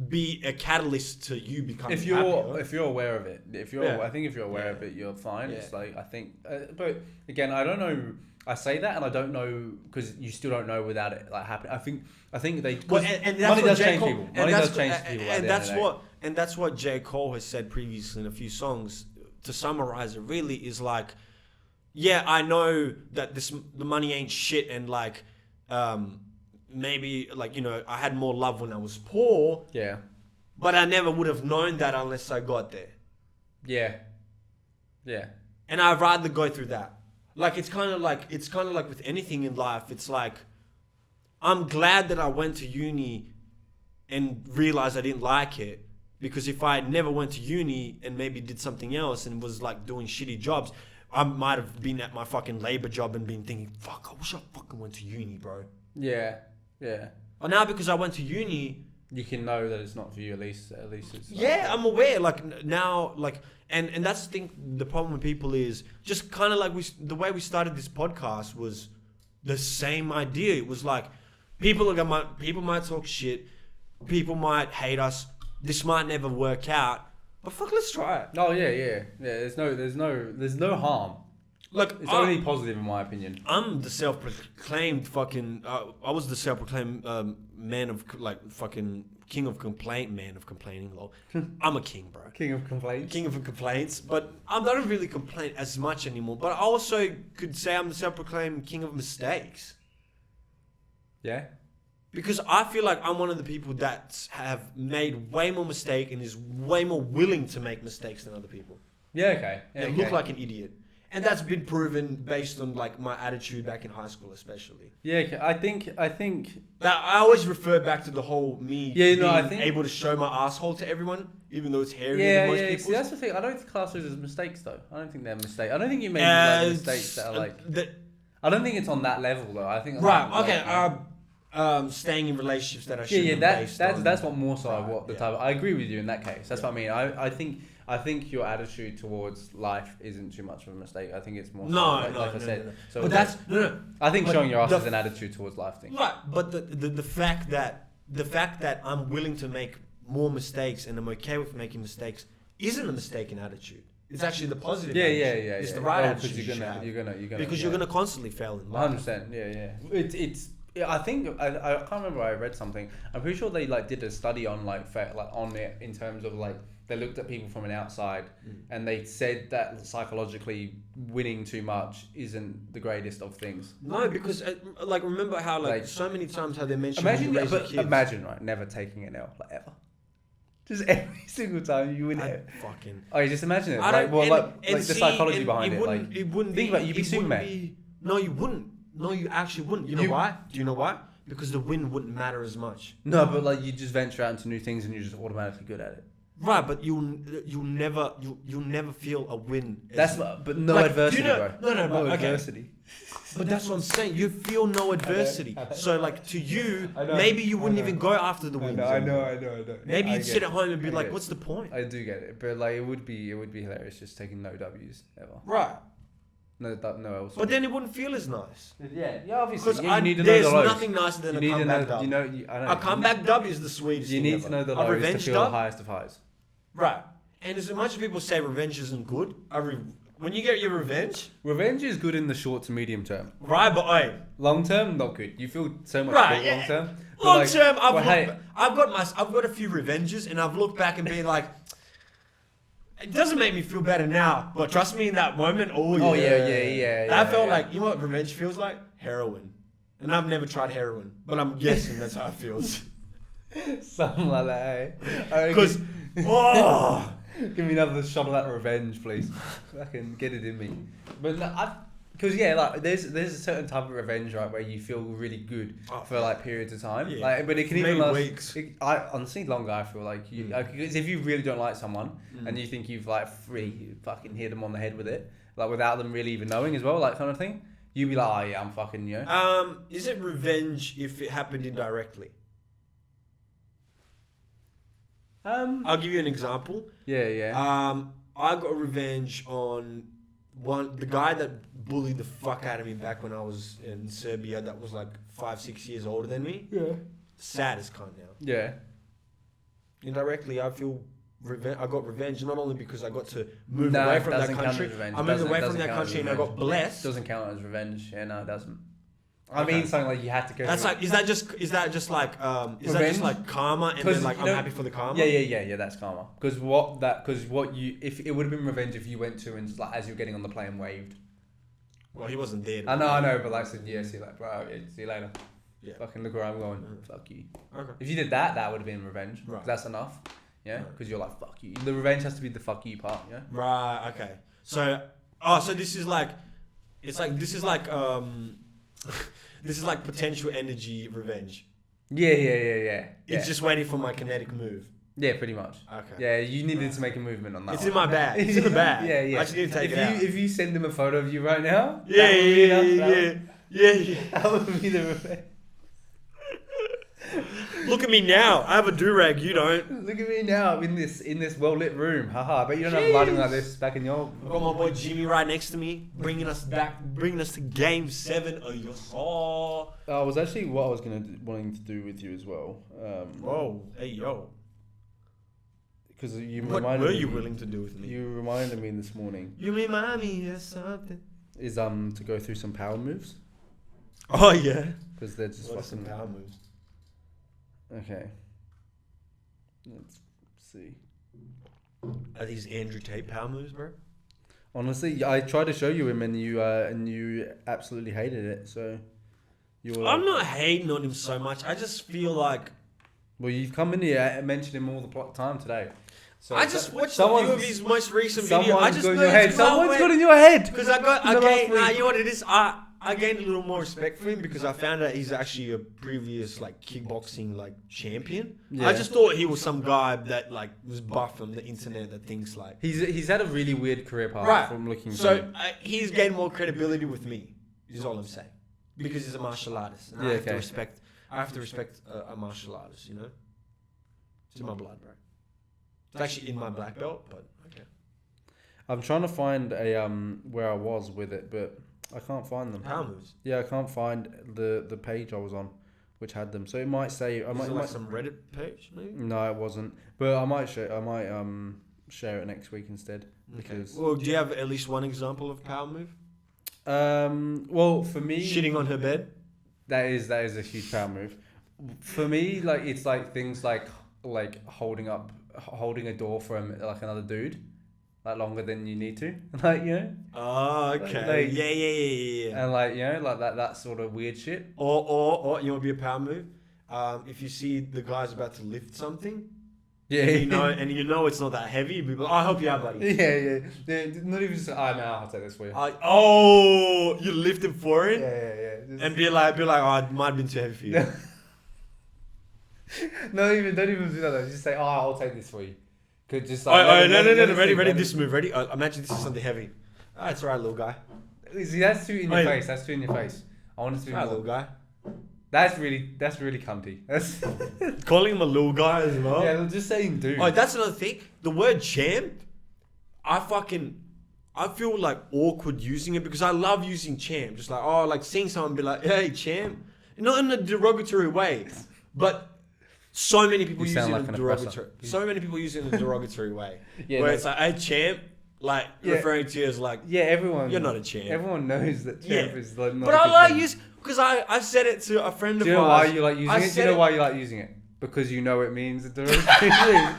be a catalyst to you becoming happier. If you're aware of it. I think if you're aware of it, you're fine. Yeah. It's like I think, but again, I don't know. I say that, and I don't know because you still don't know without it like happening. I think they money does change people. Money does change people. And that's what J. Cole has said previously in a few songs. To summarize it, really is like, yeah, I know that the money ain't shit, and like. Maybe like, you know, I had more love when I was poor. Yeah. But I never would have known that unless I got there. Yeah. Yeah. And I'd rather go through that. Like it's kind of like with anything in life. It's like I'm glad that I went to uni and realized I didn't like it, because if I never went to uni and maybe did something else and was like doing shitty jobs, I might have been at my fucking labor job and been thinking, fuck, I wish I fucking went to uni, bro. Yeah, yeah. But now because I went to uni, you can know that it's not for you. At least it's. Yeah, I'm aware. Like now, like, and that's the thing. The problem with people is just kind of like the way we started this podcast was the same idea. It was like people might talk shit, people might hate us. This might never work out. But fuck, let's try it. Oh yeah. There's no harm. Like it's only positive in my opinion. I'm the self-proclaimed fucking. I was the self-proclaimed man of like fucking king of man of complaining. Lol. I'm a king, bro. King of complaints. King of complaints, but I don't really complain as much anymore. But I also could say I'm the self-proclaimed king of mistakes. Yeah. Because I feel like I'm one of the people that have made way more mistakes and is way more willing to make mistakes than other people. Yeah, okay. Yeah, and look like an idiot. And that's been proven based on like my attitude back in high school, especially. Yeah, okay. I think that I always refer back to the whole me being able to show my asshole to everyone, even though it's hairier than most people. See, that's the thing. I don't class those as mistakes, though. I don't think they're mistakes. I don't think you make mistakes that are like. I don't think it's on that level, though. I think. Right. Okay. Staying in relationships that I shouldn't that's what more so what the type. I agree with you in that case. That's what I mean. I think your attitude towards life isn't too much of a mistake. I think it's more like I said. No. So but that's I think showing your ass is an attitude towards life thing. Right, but the fact that I'm willing to make more mistakes and I'm okay with making mistakes isn't a mistaken attitude. It's actually the positive. Yeah. It's the right attitude. Because you're gonna because you're gonna constantly fail in life. 100%. Yeah. It's. I think I can't remember. I read something. I'm pretty sure they like did a study on on it in terms of like they looked at people from an outside and they said that psychologically winning too much isn't the greatest of things. No, because like remember how like so many times how they mentioned imagine right never taking an L like ever. Just every single time you win it. Fucking. Oh, you just imagine it. The psychology behind it. Like it wouldn't think about it. You'd be Superman. No, you wouldn't. No, you actually wouldn't. You know why? Do you know why? Because the win wouldn't matter as much. No, but like you just venture out into new things and you're just automatically good at it. Right, but you'll never feel a win. But no adversity, bro. No, adversity. But that's what I'm saying. You feel no adversity. So like to you, maybe you wouldn't even go after the wins. I know. Maybe you'd sit at home and be like, "What's the point?" I do get it, but like it would be hilarious just taking no W's ever. Right. No else. But then it wouldn't feel as nice. Yeah, obviously. Because you need to know there's the lows. nothing nicer than a comeback dub. A comeback dub is the sweetest. You need to know the lows to feel the highest of highs. Right. And as much as people say revenge isn't good, when you get your revenge... Revenge is good in the short to medium term. Right, but long term, not good. You feel so much good long term. Long term, I've got a few revenges and I've looked back and been like... It doesn't make me feel better now, but trust me, in that moment, yeah. That felt like, you know what revenge feels like? Heroin. And I've never tried heroin, but I'm guessing that's how it feels. Something like that, eh? Because, give me another shot of that revenge, please. I can get it in me. But because like there's a certain type of revenge, right, where you feel really good for like periods of time. Yeah. Like, but it can even last weeks. Honestly, longer. I feel like because if you really don't like someone and you think you've like fucking hit them on the head with it, like without them really even knowing as well, like kind of thing, you'd be like, oh yeah, I'm fucking you. Is it revenge if it happened indirectly? I'll give you an example. Yeah. I got revenge on the guy that bullied the fuck out of me back when I was in Serbia. That was like 5-6 years older than me. Yeah. Sad as cunt now. Yeah. Indirectly, I feel I got revenge not only because I got to move away from that country. I moved away from that country and I got blessed. Doesn't count as revenge. Yeah, no, it doesn't. I mean something like you had to go. That's like is that just like karma and then like I'm happy for the karma? Yeah. That's karma. Because if it would have been revenge if you went to and like as you're getting on the plane waved. Well, he wasn't there. I know, but like said see you like bro, see you later. Yeah. Fucking look where I'm going. Fuck you. Okay. If you did that would have been revenge. Right. That's enough. Yeah. Because you're like fuck you. The revenge has to be the fuck you part. Yeah. Right. Okay. So this is like, this is like potential energy revenge. Yeah. It's just waiting for my kinetic move. Yeah, pretty much. Okay. Yeah, you needed to make a movement on that. It's in my bag. It's in the bag. Yeah. I just need to take it out. If you send him a photo of you right now, yeah. That would be the revenge. Look at me now. I have a do-rag. You don't. Look at me now. I'm in this well-lit room. Haha. But you don't have lighting like this back in your... I've got my boy Jimmy right next to me, bringing us to Game 7 of your saw. Was actually what I was wanting to do with you as well. Whoa. Hey, yo. Because what were you willing to do with me? You reminded me this morning. You remind me of something. Is to go through some power moves. Oh, yeah. Because they're just fucking power moves. Okay. Let's see. Are these Andrew Tate power moves, bro? Honestly, I tried to show you him and you absolutely hated it. So you were I'm not hating on him so much. I just feel like... Well, you've come in here and mentioned him all the time today. So I just watched a few of his most recent videos. I just got in your head. Someone's got in your head. Because you know what it is? I gained a little more respect for him because I found out he's actually a previous like kickboxing like champion. Yeah. I just thought he was some guy that like was buff on the internet that thinks like he's had a really weird career path from looking. So he's gained more credibility with me. Is all I'm saying because he's a martial artist. And I have to respect. I have to respect a martial artist. You know, it's in my blood, bro. It's actually in my black belt, but okay. I'm trying to find a where I was with it, but I can't find them. Power moves. Yeah, I can't find the page I was on, which had them. So it might say Is it like some Reddit page, maybe? No, it wasn't. But I might share it next week instead. Because well, do you have at least one example of power move? Well, for me, shitting on her bed. That is a huge power move. For me, like it's like things like holding a door for like another dude. Like longer than you need to, like you know. Oh, okay. Like, yeah. And like you know, like that sort of weird shit. Or you know, what would be a power move. If you see the guy's about to lift something, Yeah, and you know it's not that heavy. You'd be like, I'll help you out, buddy. Yeah. Not even just, I'll take this for you. You lift him for it? Yeah. And be like, oh, it might have been too heavy for you. Don't even do that though. Just say, I'll take this for you. Could just No. Ready, this move. Ready? Imagine this is something heavy. It's alright, little guy. See, that's too in your face. That's too in your face. I want it to be more. Little guy. That's really cunty. That's Calling him a little guy as well. yeah, just saying dude. Oh, that's another thing. The word champ, I feel like awkward using it because I love using champ. Just like, seeing someone be like, hey, champ. Not in a derogatory way, but so many people use it in a derogatory. So many people use it in a derogatory way. Where it's like, hey, champ, like referring to you as like, everyone. You're not a champ. Everyone knows that champ is like not. But I like use because I said it to a friend of mine. Do you know why you like using it? Do you know why you like using it? Because you know it means a derogatory.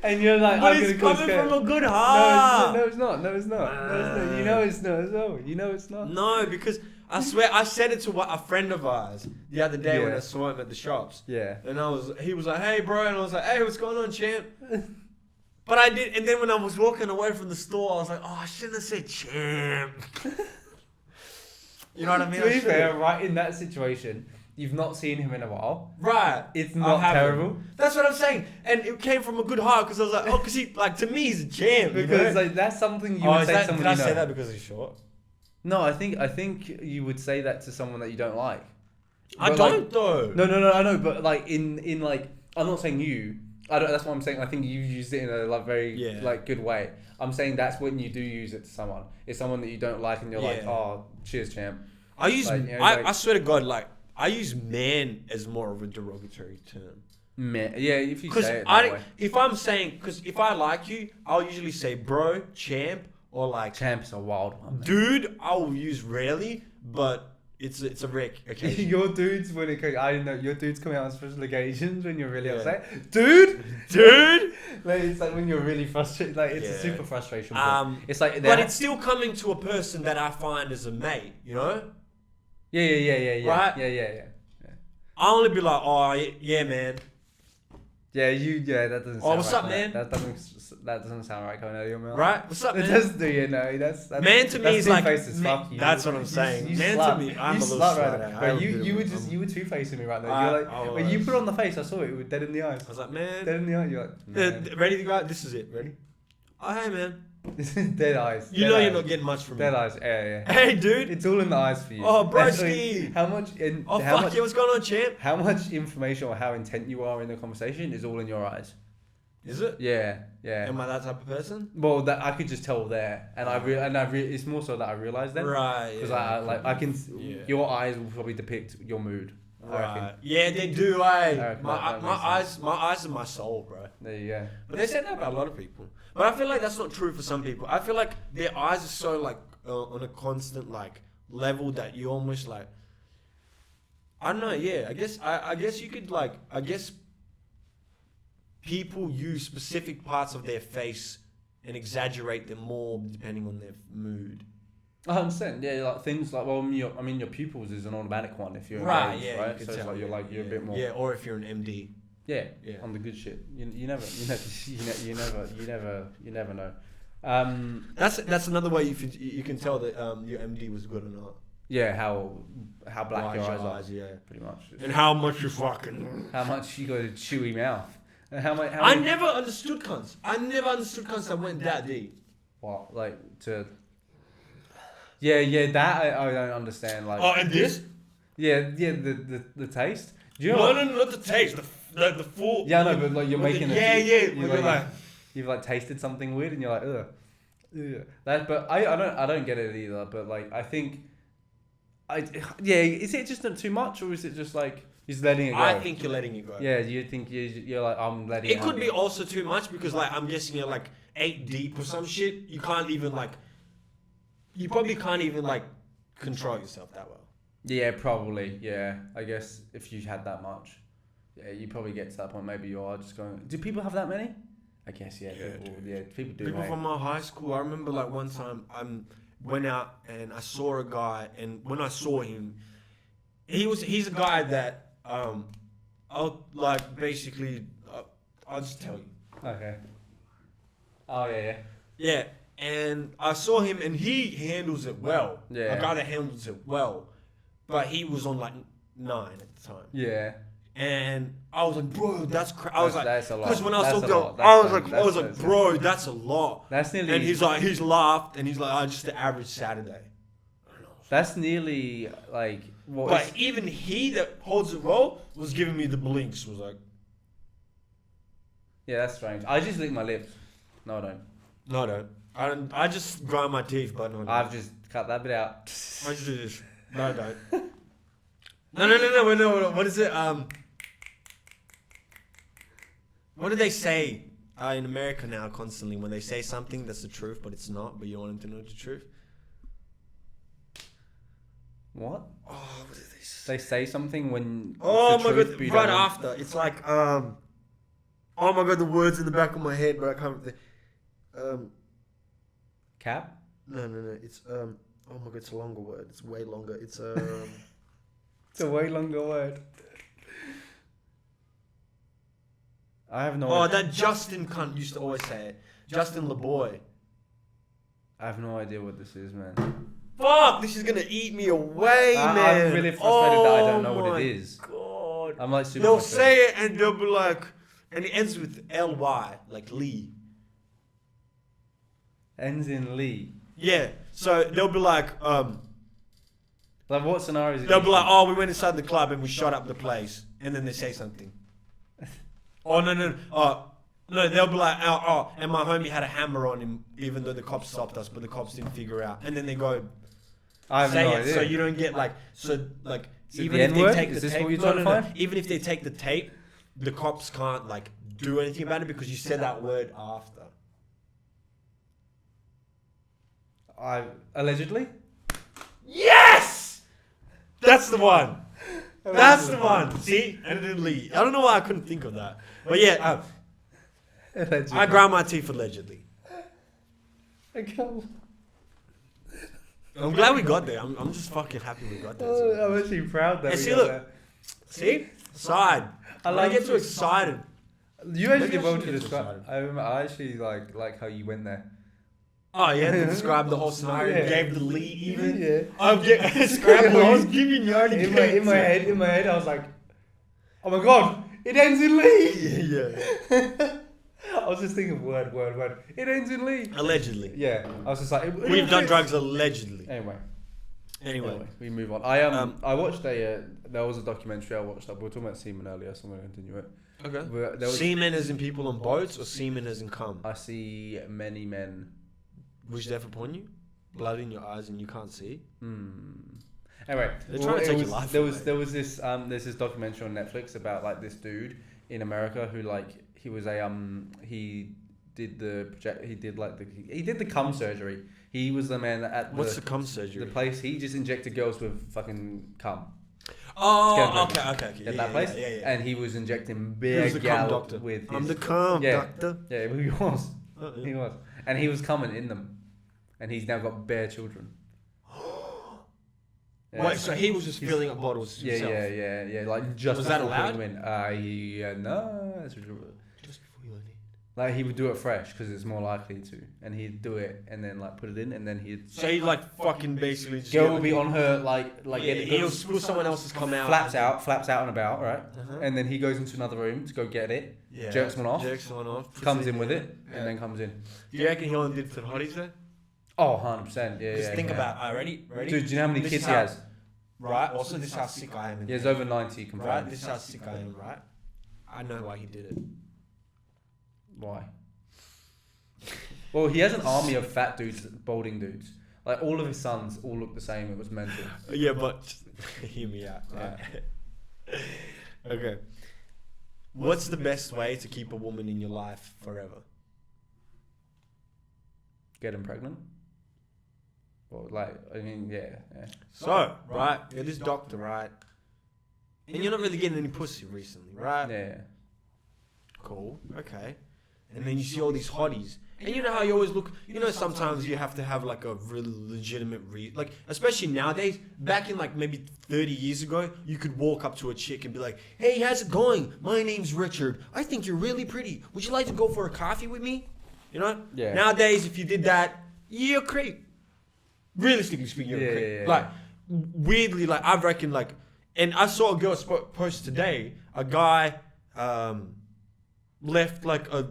And you're like, but it's coming from a good heart. No, it's not. You know it's not as well. You know it's not. No, because I swear I said it to a friend of ours the other day when I saw him at the shops. Yeah. And he was like, hey, bro. And I was like, hey, what's going on, champ? But I did. And then when I was walking away from the store, I was like, oh, I shouldn't have said champ. You know what I mean? To be fair, right in that situation, you've not seen him in a while. Right. It's not terrible. That's what I'm saying. And it came from a good heart because I was like, because he, like, to me, he's a champ. Because like that's something you would say to someone Did I say that because he's short? No, I think you would say that to someone that you don't like. I don't though. No, I know, but like in like, I'm not saying you. I don't. That's what I'm saying. I think you used it in a like very like good way. I'm saying that's when you do use it to someone. It's someone that you don't like, and you're like, oh, cheers, champ. I use. Like, I swear to God, like I use man as more of a derogatory term. Man, yeah. If you say it that way. If I'm saying, because if I like you, I'll usually say bro, champ, or like champ's a wild one. Man. Dude, I will use rarely, but. It's a rare occasion. Your dudes when it I don't know. Your dudes coming out on special occasions when you're really upset. Dude. Like it's like when you're really frustrated. Like it's a super frustration. It's like, but it's still coming to a person that I find as a mate. You know. Yeah. Right. Yeah. I'll only be like, oh yeah, man. Yeah, that doesn't. Oh, what's up, man? That doesn't sound right coming out of your mouth. Right, what's up, man? It does do, you know. That's man to me is like. Fuck you. That's what I'm saying. You man slut. to me, I'm a little slut right now. You were two-facing me right now. You're like, when you put on the face, I saw it. It was dead in the eyes. I was like, man. Dead in the eyes. You're like, man. Ready to go out? This is it. Ready? Oh, hey, man. This is dead eyes. You know you're not getting much from me. Dead eyes. Yeah. Hey, dude. It's all in the eyes for you. Oh, broski. How much? Fuck yeah, what's going on, champ? How much information or how intent you are in the conversation is all in your eyes. Is it? Yeah. Am I that type of person? Well, that I could just tell there, and it's more so that I realize then, right? Because I can. Your eyes will probably depict your mood. Right. Yeah, they do. My eyes are my soul, bro. There you go. But they say that about a lot of people. But I feel like that's not true for some people. I feel like their eyes are so like on a constant like level that you almost like. I don't know. Yeah, I guess you could like. I guess people use specific parts of their face and exaggerate them more depending on their mood. 100%. Yeah, like things like your pupils is an automatic one if you're right. Engaged, Yeah, right. So it's like you're a bit more. Yeah, or if you're an MD. Yeah. On the good shit. You never know. That's another way you can tell that your MD was good or not. Yeah, how black your eyes are. Yeah, pretty much. And how much you fucking. How much you got a chewy mouth. And how much? I never understood cunts. That went that deep. What, like to? Yeah. That I don't understand. Like. Oh, and this? Yeah. The taste. Do you know not the taste. The full. Yeah, no, but like you're making. You've like tasted something weird, and you're like, ugh. But I don't get it either. But like I think. Is it just not too much, or is it just like he's letting it go? I think you're letting it go. Yeah, you think you're like I'm letting it. It could be also too much because like I'm guessing you're like 8 deep or some shit. You can't even like. You probably can't even like control yourself that well. Yeah, probably. Yeah, I guess if you had that much, yeah, you probably get to that point. Maybe you are just going. Do people have that many? I guess people do. People from my high school. I remember like one time went out and I saw a guy, and when I saw him, he's a guy that I'll like basically I'll just tell you. Okay. Oh yeah. Yeah, and I saw him, and he handles it well. Yeah. A guy that handles it well, but he was on like 9 at the time. Yeah. And I was like, bro, that's I was like, that's a lot. because when I That's saw a girl, lot. I That's was like, bro, that's a lot. That's nearly. And he's laughed, and he's like, oh, just the average Saturday. That's nearly like. What But even he that holds it well was giving me the blinks. Was like, yeah, that's strange. I just lick my lips. No, I don't. no, I don't. I just grind my teeth, but no, I don't. I've just cut that bit out. I just do this. No, I don't. No. What is it? What do they say in America now constantly when they say something that's the truth, but it's not, but you want them to know the truth? What? Oh, what do they say? They say something when. Oh it's the my truth, god! but you Right don't- after, it's like oh my god, the words in the back of my head, but I can't. Cap. No. It's oh my god, it's a longer word. It's way longer. It's It's a way longer word. I have no. Oh, idea. that Justin cunt used to always say it. Justin LeBoy. I have no idea what this is, man. Fuck! This is gonna eat me away, man. I'm really frustrated that I don't know what my it is. God. I'm like super. They'll frustrated. say it and they'll be like, and it ends with L-Y, like Lee. Ends in Lee. Yeah. So they'll be like, Like what scenarios? they'll be like, oh, we went inside the club and we shot up the place, and then they say something. Oh no. No, they'll be like, and my homie had a hammer on him, even though the cops stopped us, but the cops didn't figure out. And then they go I have say no it, idea. so you don't get like, Is it even the if they N-word? take Is the this tape, what you're trying to find? even if they take the tape, the cops can't like do anything about it because you said that word after. Allegedly. Yes, that's the one. That's the one. See, and then Lee. I don't know why I couldn't think of that, but yeah, Allegedly. I grind my teeth allegedly. I can't. I'm glad we got there. I'm just fucking happy we got there. I'm actually proud that And we see, got look. there. See, side. I When I like get to- too excited. You actually Maybe I well should to get to describe. excited. I remember. I actually like how you went there. Oh yeah, to describe the whole scenario. Yeah. Gave the lead even. Yeah. I'm getting scrambled. I was giving you already. In my head, I was like, oh my god, it ends in Lee. Yeah. I was just thinking word. It ends in Lee. Allegedly. Yeah. I was just like, We've done drugs allegedly. Anyway, we move on. I watched there was a documentary I watched. We were talking about semen earlier, so I'm going to continue it. Okay. There was, Semen as in people on boats, or semen as in cum? I see many men. Wish death upon you? Blood in your eyes and you can't see? Anyway, They're trying to take your life there away. was this there's this documentary on Netflix about like this dude in America who like he was a he did the cum surgery. He was the man that at What's the cum surgery? the place he just injected girls with fucking cum. Oh, Scam okay. At Yeah, that place, Yeah. and he was injecting He beer was the cum gal doctor. with I'm his, the cum Yeah. doctor. yeah he was He was, and he was coming in them, and he's now got bare children. Yeah. Wait, so he was just filling up bottles himself? Yeah. Like just Was that before allowed? putting them in. Yeah, no. That's Just before you went in. like he would do it fresh because it's more likely to, and he'd do it and then like put it in, and then he'd. So he like fucking basically just Girl would be on her like yeah, he'll spill someone else's come out. flaps out and about, right? Uh-huh. And then he goes into another room to go get it, Yeah. jerks one off, Jerks one off. puts comes it in with it, Yeah. and then comes in. Do you reckon he only did it for the hotties though? Oh, 100%. Yeah, Just yeah. think yeah. about ready? Dude, do you know how many This kids is he how- has? Right. Also, this is how sick I am. He has over 90 Right. confirmed. This is how sick I am. Right. I know why he did it. Why? Well, he has an army of fat dudes, balding dudes. Like all of his sons all look the same. It was mental. Yeah, but hear me out. Right. Okay. What's the best way to keep a woman in your life forever? Get him pregnant. Well, like I mean, yeah. So, right, you're this doctor, right? And you're not really getting any pussy recently, right? Yeah. Cool. Okay. And then you see all these hotties, And you know how you always look, you know, sometimes you have to have like a really legitimate like, especially nowadays, back in like maybe 30 years ago, you could walk up to a chick and be like, hey, how's it going? My name's Richard. I think you're really pretty. Would you like to go for a coffee with me? You know? Yeah. Nowadays, if you did that, you're a creep. Realistically speaking, you're a creep. Yeah. Like, weirdly, like, I reckon, like, and I saw a girl post today, a guy left like a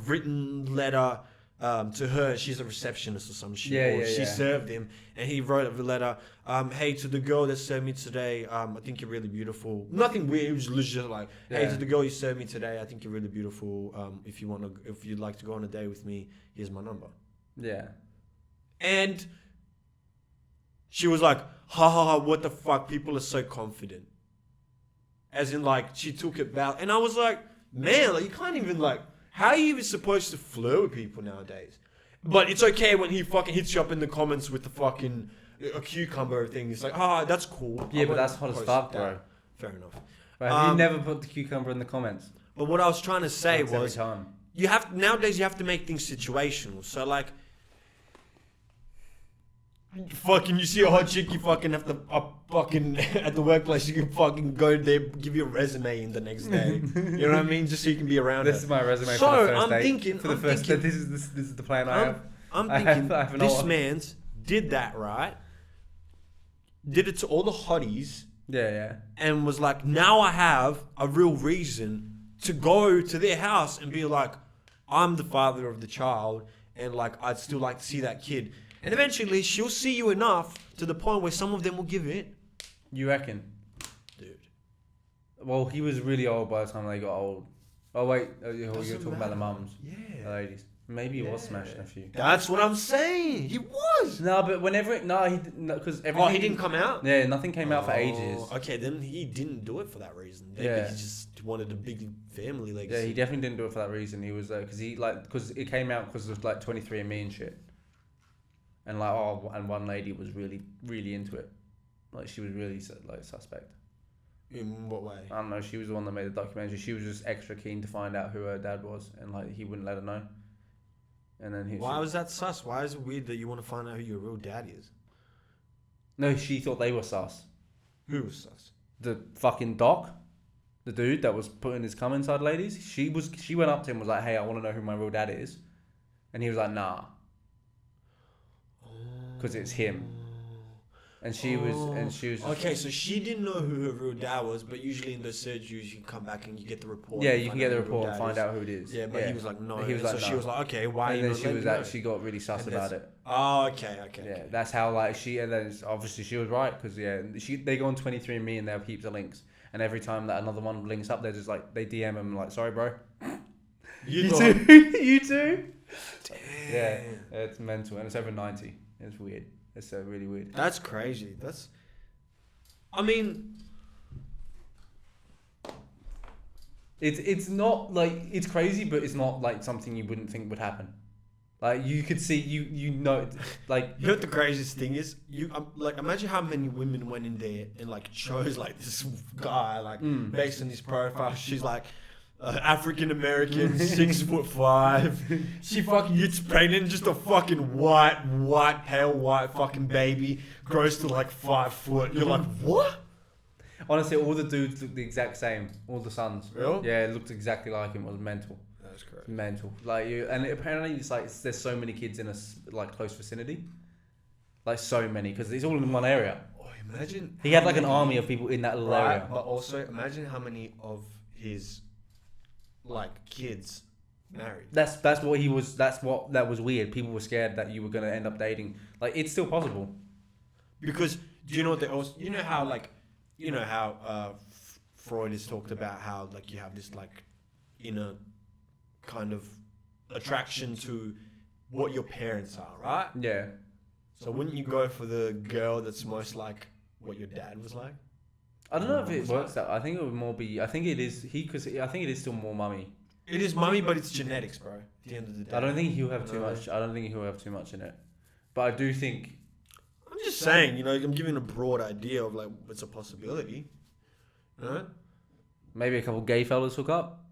written letter to her. She's a receptionist or some shit. She served him, and he wrote a letter. Hey, to the girl that served me today, I think you're really beautiful. Nothing weird. It was legit like, hey, to the girl you served me today, I think you're really beautiful. If you'd like to go on a date with me, here's my number. Yeah. And she was like, ha ha ha, what the fuck? People are so confident. As in, like, she took it back. And I was like, man, like, you can't even, like, how are you even supposed to flirt with people nowadays? But it's okay when he fucking hits you up in the comments with the fucking a cucumber thing. It's like, that's cool. Yeah, but that's hot as fuck, bro. Fair enough. Right, you never put the cucumber in the comments. But what I was trying to say was, every time. nowadays you have to make things situational. So, like, fucking, you see a hot chick, you fucking have to fucking at the workplace. You can fucking go there, give you a resume in the next day. You know what I mean? Just so you can be around. This is my resume so for the first I'm date. thinking, For the first date, this is the plan I have. I'm thinking I have this man's did that right. Did it to all the hotties. Yeah. And was like, now I have a real reason to go to their house and be like, I'm the father of the child, and like I'd still like to see that kid. And eventually, she'll see you enough to the point where some of them will give in. You reckon? Dude. Well, he was really old by the time they got old. Oh, wait. You're talking about the mums. Yeah. The ladies. Maybe he was smashing a few. That's what I'm saying. He was. No, but whenever... because everything... Oh, he didn't come out? Yeah, nothing came out for ages. Okay, then he didn't do it for that reason. Maybe he just wanted a big family legacy. Yeah, he definitely didn't do it for that reason. He was... Because it came out because of like 23andMe and shit. And like, and one lady was really, really into it. Like, she was really like suspect. In what way? I don't know. She was the one that made the documentary. She was just extra keen to find out who her dad was, and like he wouldn't let her know. And then why was that sus? Why is it weird that you want to find out who your real dad is? No, she thought they were sus. Who was sus? The fucking doc, the dude that was putting his cum inside ladies. She went up to him and was like, "Hey, I want to know who my real dad is," and he was like, "Nah." Because it's him. And she was okay, so she didn't know who her real dad was, but usually in those surgeries you can come back and you get the report. Yeah, you can get the report and find out who it is. Yeah, but he was like, no. He was like, so she was like, okay, why? And then she got really sus about it. Oh, okay. Yeah, that's how like and then obviously she was right because they go on 23andMe and they have heaps of links, and every time that another one links up, they're just like they DM him like, sorry, bro. You too. You too. Damn. Yeah, it's mental, and it's over 90. It's weird. It's really weird. That's crazy. I mean, it's not like it's crazy, but it's not like something you wouldn't think would happen. Like you could see, you know, like you know what the craziest thing is? Like imagine how many women went in there and like chose like this guy like based on his profile. She's like. African American, 6'5". She fucking gets pregnant, just a fucking pale white fucking baby, grows to like 5 foot. You're like, what? Honestly, all the dudes looked the exact same. All the sons. Really? Yeah, it looked exactly like him. It was mental. That's correct. Mental. Like and apparently it's like there's so many kids in a like close vicinity. Like so many, because it's all in one area. Oh, imagine. He had like an army of people in that little area. But also imagine how many of his like kids married. That was weird. People were scared that you were gonna end up dating. Like it's still possible. Because do you know what they also? You know how Freud has talked about how like you have this like inner kind of attraction to what your parents are, right? Yeah. So wouldn't you go for the girl that's most like what your dad was like? I don't know if it works out. I think it would more be. I think it is I think it is still more mummy. It is mummy, but it's genetics, bro. At the end of the day. I don't think he'll have too much. I don't think he'll have too much in it. But I do think. I'm just saying, you know, I'm giving a broad idea of like it's a possibility. Right? Maybe a couple gay fellas hook up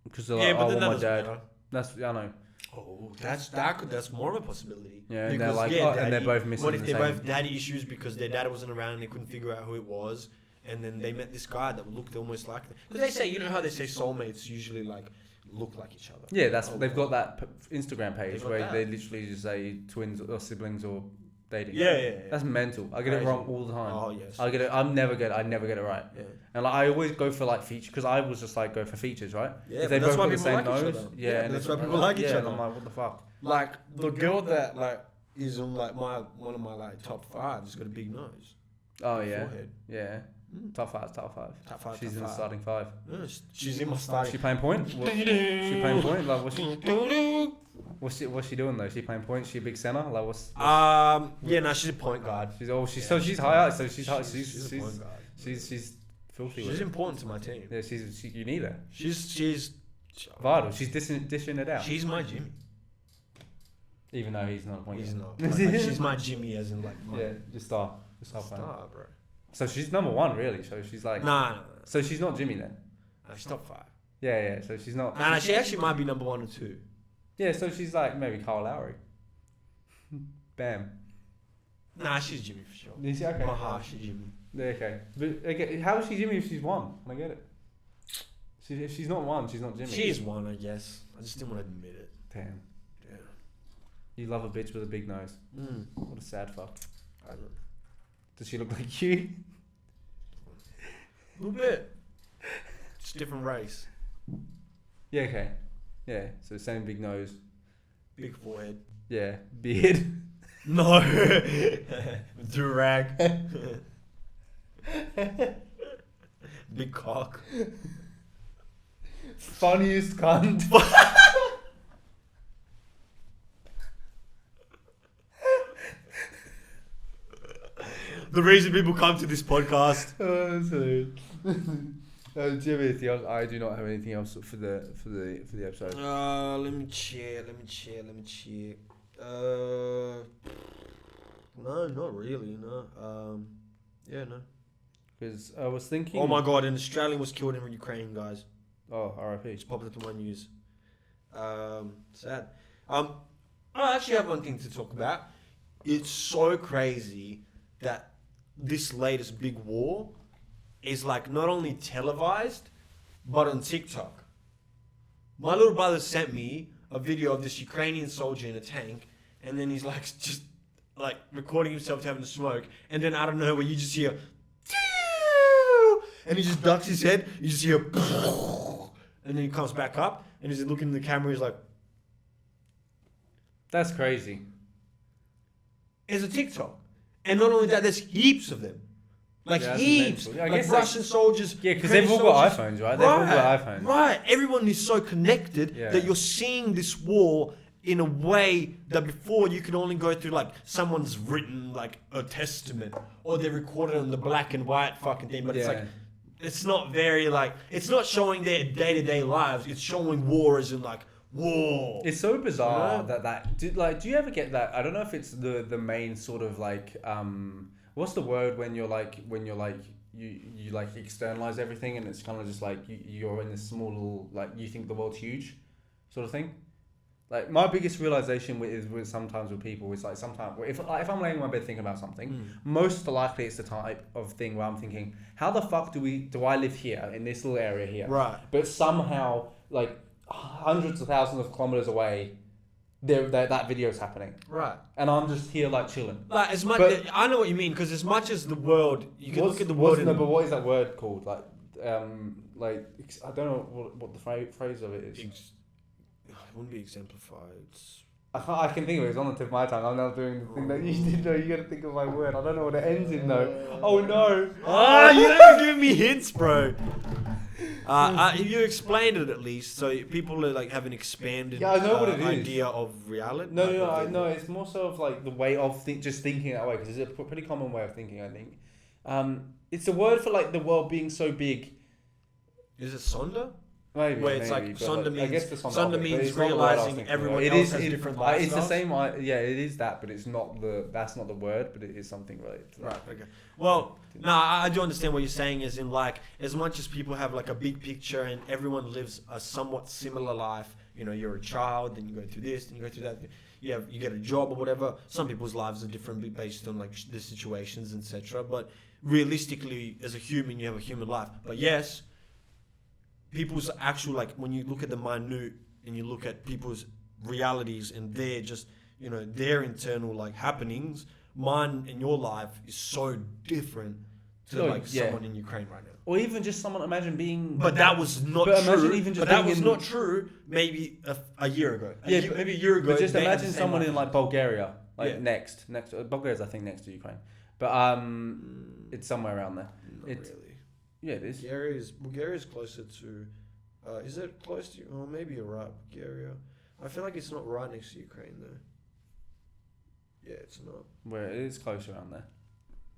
because they're like, but then my that dad. matter. That's I know. Oh, that's more of a possibility. Yeah, and they're like, and they're both missing. What if they both daddy issues because their dad wasn't around and they couldn't figure out who it was, and then they met this guy that looked almost like them? Because they say, you know how they say soulmates usually like look like each other. Yeah, they've got that Instagram page where they literally just say twins or siblings or dating. Yeah. That's mental. I get it wrong all the time. Oh yes. I never get it right. Yeah. And like I always go for like features because I was just like go for features, right? Yeah, if they that's both why got the people same like each nose. other. Yeah, and that's why people like each other. And I'm like, what the fuck? Like the girl that like is on like one of my like top 5 has got a big nose. Oh yeah. Forehead. Yeah. Top five. Top 5. She's top in the 5. starting 5. Yeah, she's in my starting. She playing point? She playing point? Like what's she doing though? She playing point? She a big center? Like what's yeah, no, she's a point guard. She's high up, so she's a point guard. She's filthy. She's important to my team. Yeah, you need her. She's vital. She's dishing it out. She's my Jimmy. Even though he's not a point He's guard. not. Like, she's my Jimmy as in like just star. Star, bro. So she's number 1 really. So she's like nah. So she's not Jimmy then. She's top 5. Yeah. So she's not. Nah, she actually might be number 1 or 2. Yeah, so she's like maybe Kyle Lowry. Bam. Nah, she's Jimmy for sure. Is she okay? My heart, she's Jimmy. Yeah, okay. But okay, how is she Jimmy if she's 1? I get it. If she's not 1, she's not Jimmy. She is 1, I guess. I just didn't want to admit it. Damn. Yeah. You love a bitch with a big nose. What a sad fuck. I don't know. Does she look like you? A little bit. Just different race. Yeah, okay. Yeah, so same big nose. Big forehead. Yeah, beard. No. Durag. Big cock. Funniest cunt. The reason people come to this podcast. Do you have anything else? I do not have anything else for the episode. Let me check. No, not really. No. Yeah, no. Because I was thinking. Oh my god! An Australian was killed in Ukraine, guys. Oh, R.I.P. Just popped up in my news. Sad. I actually have one thing to talk about. It's so crazy that this latest big war is like not only televised, but on TikTok. My little brother sent me a video of this Ukrainian soldier in a tank, and then he's like just like recording himself having a smoke, and then out of nowhere you just hear, and he just ducks his head. You just hear, and then he comes back up, and he's looking in the camera. He's like, "That's crazy." It's a TikTok, and not only that, there's heaps of them. Like heaps. I like guess Russian soldiers. Yeah, because they've all got iPhones, right? They've all got iPhones. Right. Everyone is so connected that you're seeing this war in a way that before you could only go through like someone's written like a testament or they recorded on the black and white fucking thing. But it's like, it's not very like, it's not showing their day-to-day lives. It's showing war as in like, whoa. It's so bizarre do you ever get that? I don't know if it's the main sort of like what's the word when you're like you like externalize everything and it's kind of just like you're in this small little like you think the world's huge sort of thing. Like my biggest realization with sometimes with people is like sometimes if I'm laying in my bed thinking about something, most likely it's the type of thing where I'm thinking, how the fuck do I live here in this little area here? Right. But somehow like hundreds of thousands of kilometers away, that video's happening. Right. And I'm just here like chilling. Like as much, I know what you mean because as much as the world, you can look at the world. But what is that word called? Like I don't know what the phrase of it is. It wouldn't be exemplified. I can think of it. It's on the tip of my tongue. I'm now doing the thing that you did know. You got to think of my word. I don't know what it ends in though. Oh no! You never give me hints, bro. You explained it at least, so people are like have an expanded I know what it is. idea of reality. No, no. It's more so of like the way of just thinking that way because it's a pretty common way of thinking. I think it's a word for like the world being so big. Is it Sonder? Maybe. Where it's like Sonder means. I guess the Sonder means realizing everyone else has different lifestyles. It's the same. Yeah, it is that, but it's not that's not the word, but it is something related to that. Right. Okay. Well, no, I do understand what you're saying. Is in like as much as people have like a big picture and everyone lives a somewhat similar life, you know, you're a child, then you go through this, then you go through that. You get a job or whatever. Some people's lives are different based on like the situations, etc. But realistically, as a human, you have a human life. But yes, people's actual, like when you look at the minute and you look at people's realities and their just, you know, their internal like happenings, mine and your life is so different to someone in Ukraine right now. Or even just someone, imagine being... But that was not true. But that was not true maybe a year ago. Maybe a year ago. But just imagine someone in like Bulgaria, next. Bulgaria's I think next to Ukraine. But it's somewhere around there. Really. Yeah, it is. Bulgaria's closer to... is it close to... Oh, maybe you're right, Bulgaria. I feel like it's not right next to Ukraine though. Yeah, it's not. Well, it is close around there.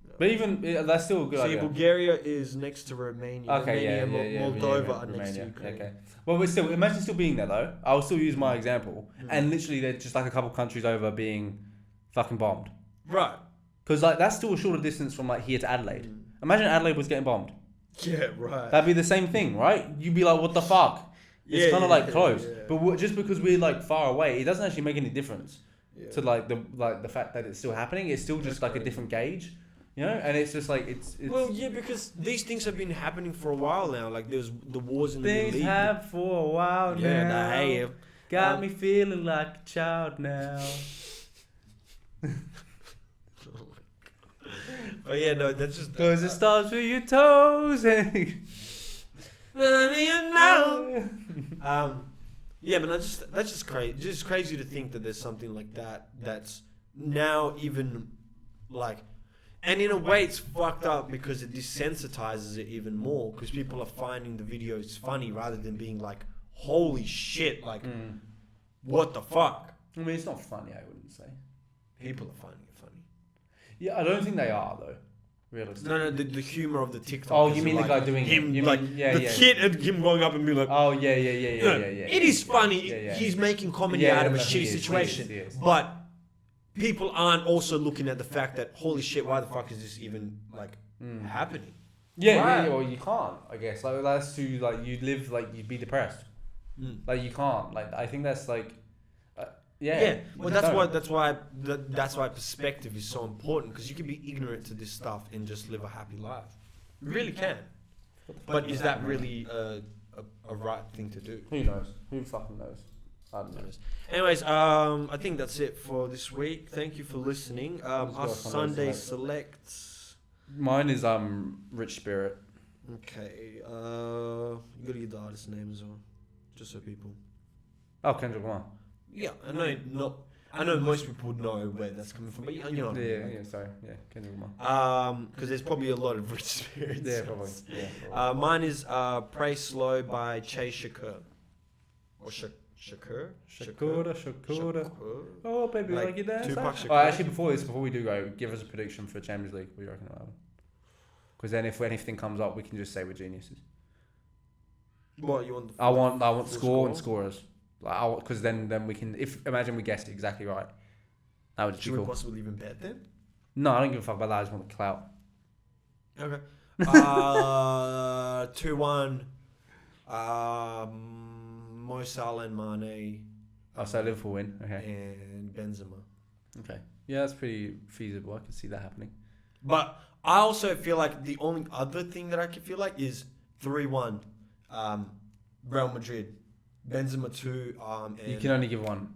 No. But even that's still a good idea. Bulgaria is next to Romania. Okay, Romania, Moldova are next to Ukraine. Okay. Well, but still, imagine still being there though. I'll still use my example, and literally they're just like a couple countries over being fucking bombed. Right. Because like that's still a shorter distance from like here to Adelaide. Imagine Adelaide was getting bombed. Yeah, right. That'd be the same thing, right? You'd be like, what the fuck? It's kind of like close, but just because we're like far away, it doesn't actually make any difference to like the fact that it's still happening. It's still just like a different gauge, you know. And it's just like it's well, yeah, because these things have been happening for a while now. Like there's the wars in the Middle East. Things have for a while now. Yeah, they have. Got me feeling like a child now. Oh yeah, no, that's just Cause it starts with your toes. Yeah, but that's just crazy. Just crazy to think that there's something like that that's now even like, and in a way it's fucked up because it desensitizes it even more because people are finding the videos funny rather than being like, holy shit, like what the fuck. I mean, it's not funny. I wouldn't say. People are finding it funny. Yeah, I don't think they are though. Realistically. No, the humor of the TikTok. Oh, you mean like the guy doing him? You like mean, the kid and him going up and being like, oh yeah. It is funny. He's making comedy out of a shitty situation, he is. But people aren't also looking at the fact that holy shit, why the fuck is this even like happening? Yeah, or you can't. I guess like that's too like you'd live like you'd be depressed. Like you can't. Like I think that's like. Yeah. Well, that's why perspective is so important because you can be ignorant to this stuff and just live a happy life. You really can. But is that really a right thing to do? Who knows? Who fucking knows? I don't know. Anyways, I think that's it for this week. Thank you for listening. Our Sunday selects. Mine is Rich Spirit. Okay. You gotta get the artist name as well, just so people. Oh, Kendrick Lamar. Yeah, I know most people know where that's coming from, but you know. Kendrick Lamar. Because there's probably a lot of Rich Spirits. Yeah, probably. Mine is Pray Slow by Che Shakur. Or Shakur? Shakur. Oh, baby, like you dance. Shakur. Oh, actually, before we do go, give us a prediction for Champions League. What do you reckon about it? Because then if anything comes up, we can just say we're geniuses. What you want? I want score and scorers. Like, because then we can. Imagine we guessed it exactly right. That would just be cool. Should we possibly even bet then? No, I don't give a fuck about that. I just want the clout. Okay. 2-1. Mo Salah and Mane. Oh, so Liverpool win. Okay. And Benzema. Okay. Yeah, that's pretty feasible. I can see that happening. But I also feel like the only other thing that I can feel like is 3-1. Real Madrid. Benzema 2. And you can only give one.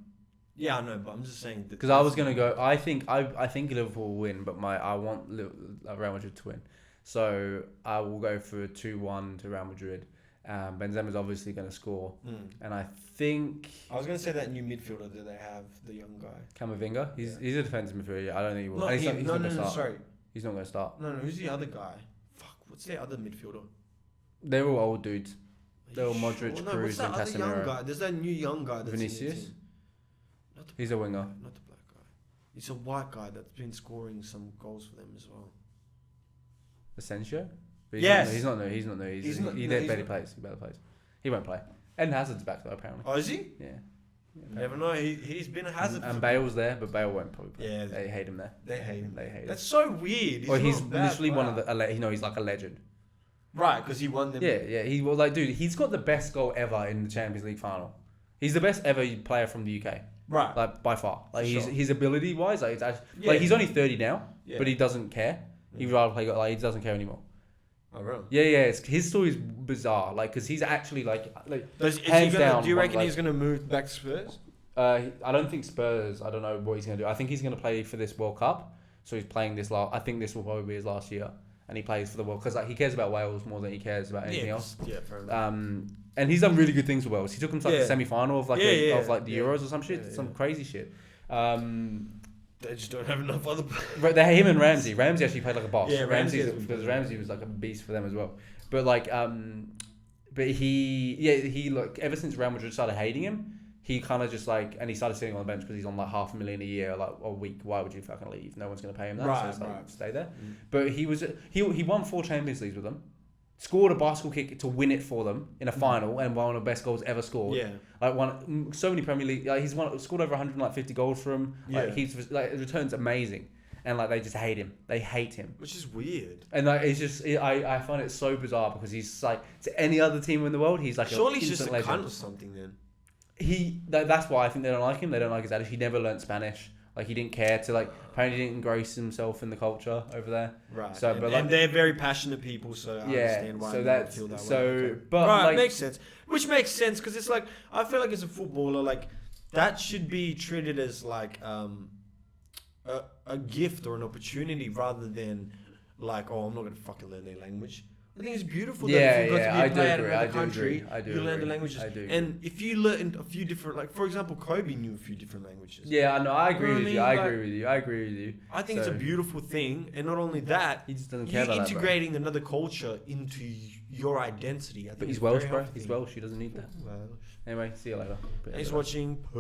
Yeah, I know, but I'm just saying because I was gonna go. I think Liverpool will win, but I want Real Madrid to win, so I will go for 2-1 to Real Madrid. Benzema's obviously gonna score, and I think I was gonna say that new midfielder that they have, the young guy, Camavinga. He's a defensive midfielder. I don't think he will. Not he's him. Not No, start. sorry. He's not gonna start. No, who's the other guy? Fuck, what's the other midfielder? They're all old dudes. They're all Modric, Kroos, and What's that other young Casemiro. guy? There's that new young guy that's Vinicius. He's a winger. Not the black guy. He's a white guy that's been scoring some goals for them as well. Asensio? Yes. He's not new. He barely plays. He won't play. Eden Hazard's back though, apparently. Oh, is he? Yeah. Never know. He's been a hazard. And Bale's there, but Bale won't probably play. Yeah. They hate him there. They hate him. That's That's so weird. He's literally one of the. He's like a legend. Right, because he won them. Yeah. He was like, dude, he's got the best goal ever in the Champions League final. He's the best ever player from the UK. Right. Like by far. Like Sure. his ability wise, like, it's actually, Yeah. like he's only 30 now, Yeah. but he doesn't care. He'd rather play. Like he doesn't care anymore. Oh, really? Yeah. His story is bizarre. Like because he's actually like Hands down. Do you reckon like, he's gonna move back to Spurs? I don't think Spurs. I don't know what he's gonna do. I think he's gonna play for this World Cup. So he's playing this I think this will probably be his last year, and he plays for the World because like, he cares about Wales more than he cares about anything else. Yeah, fair enough. And he's done really good things for Wales. He took him to like the semi-final of like the Yeah. Euros or some shit, some crazy shit. They just don't have enough other. But they're him and Ramsey. Ramsey actually played like a boss. Yeah, because Ramsey was like a beast for them as well. But like, but he like ever since Real Madrid started hating him, he kind of just like, and he started sitting on the bench because he's on like $500,000 a year, like a week. Why would you fucking leave? No one's gonna pay him that. Right, so it's like, right. stay there. But he won 4 Champions Leagues with them. Scored a bicycle kick to win it for them in a final, and one of the best goals ever scored. Yeah. Like won so many Premier League. Like scored over 150 goals for him. Like Yeah. he's like his return's amazing, and like they just hate him. They hate him. Which is weird. And like it's just I find it so bizarre because he's like to any other team in the world he's like Surely an he's just a instant legend. cunt or something then. That's why I think they don't like him. They don't like his attitude. He never learnt Spanish. Like he didn't care to like apparently he didn't engross himself in the culture over there. Right. So and, but like, and they're very passionate people, so I understand why so they that's feel that way. so Okay. but right, like makes sense. Which makes sense because it's like I feel like as a footballer, like that should be treated as like a gift or an opportunity rather than like, oh, I'm not gonna fucking learn their language. I think it's beautiful that if you've got to be a player in another country, you learn the languages. And if you learn a few different, like for example, Kobe knew a few different languages. Yeah, I know. I agree with you. I Like, agree with you. I think it's a beautiful thing, and not only that, He just doesn't care about that, bro. integrating another culture into your identity. I think But he's it's Welsh, very bro. healthy. He's Welsh. He doesn't need that. Anyway, see you later. Thanks for watching. Peace.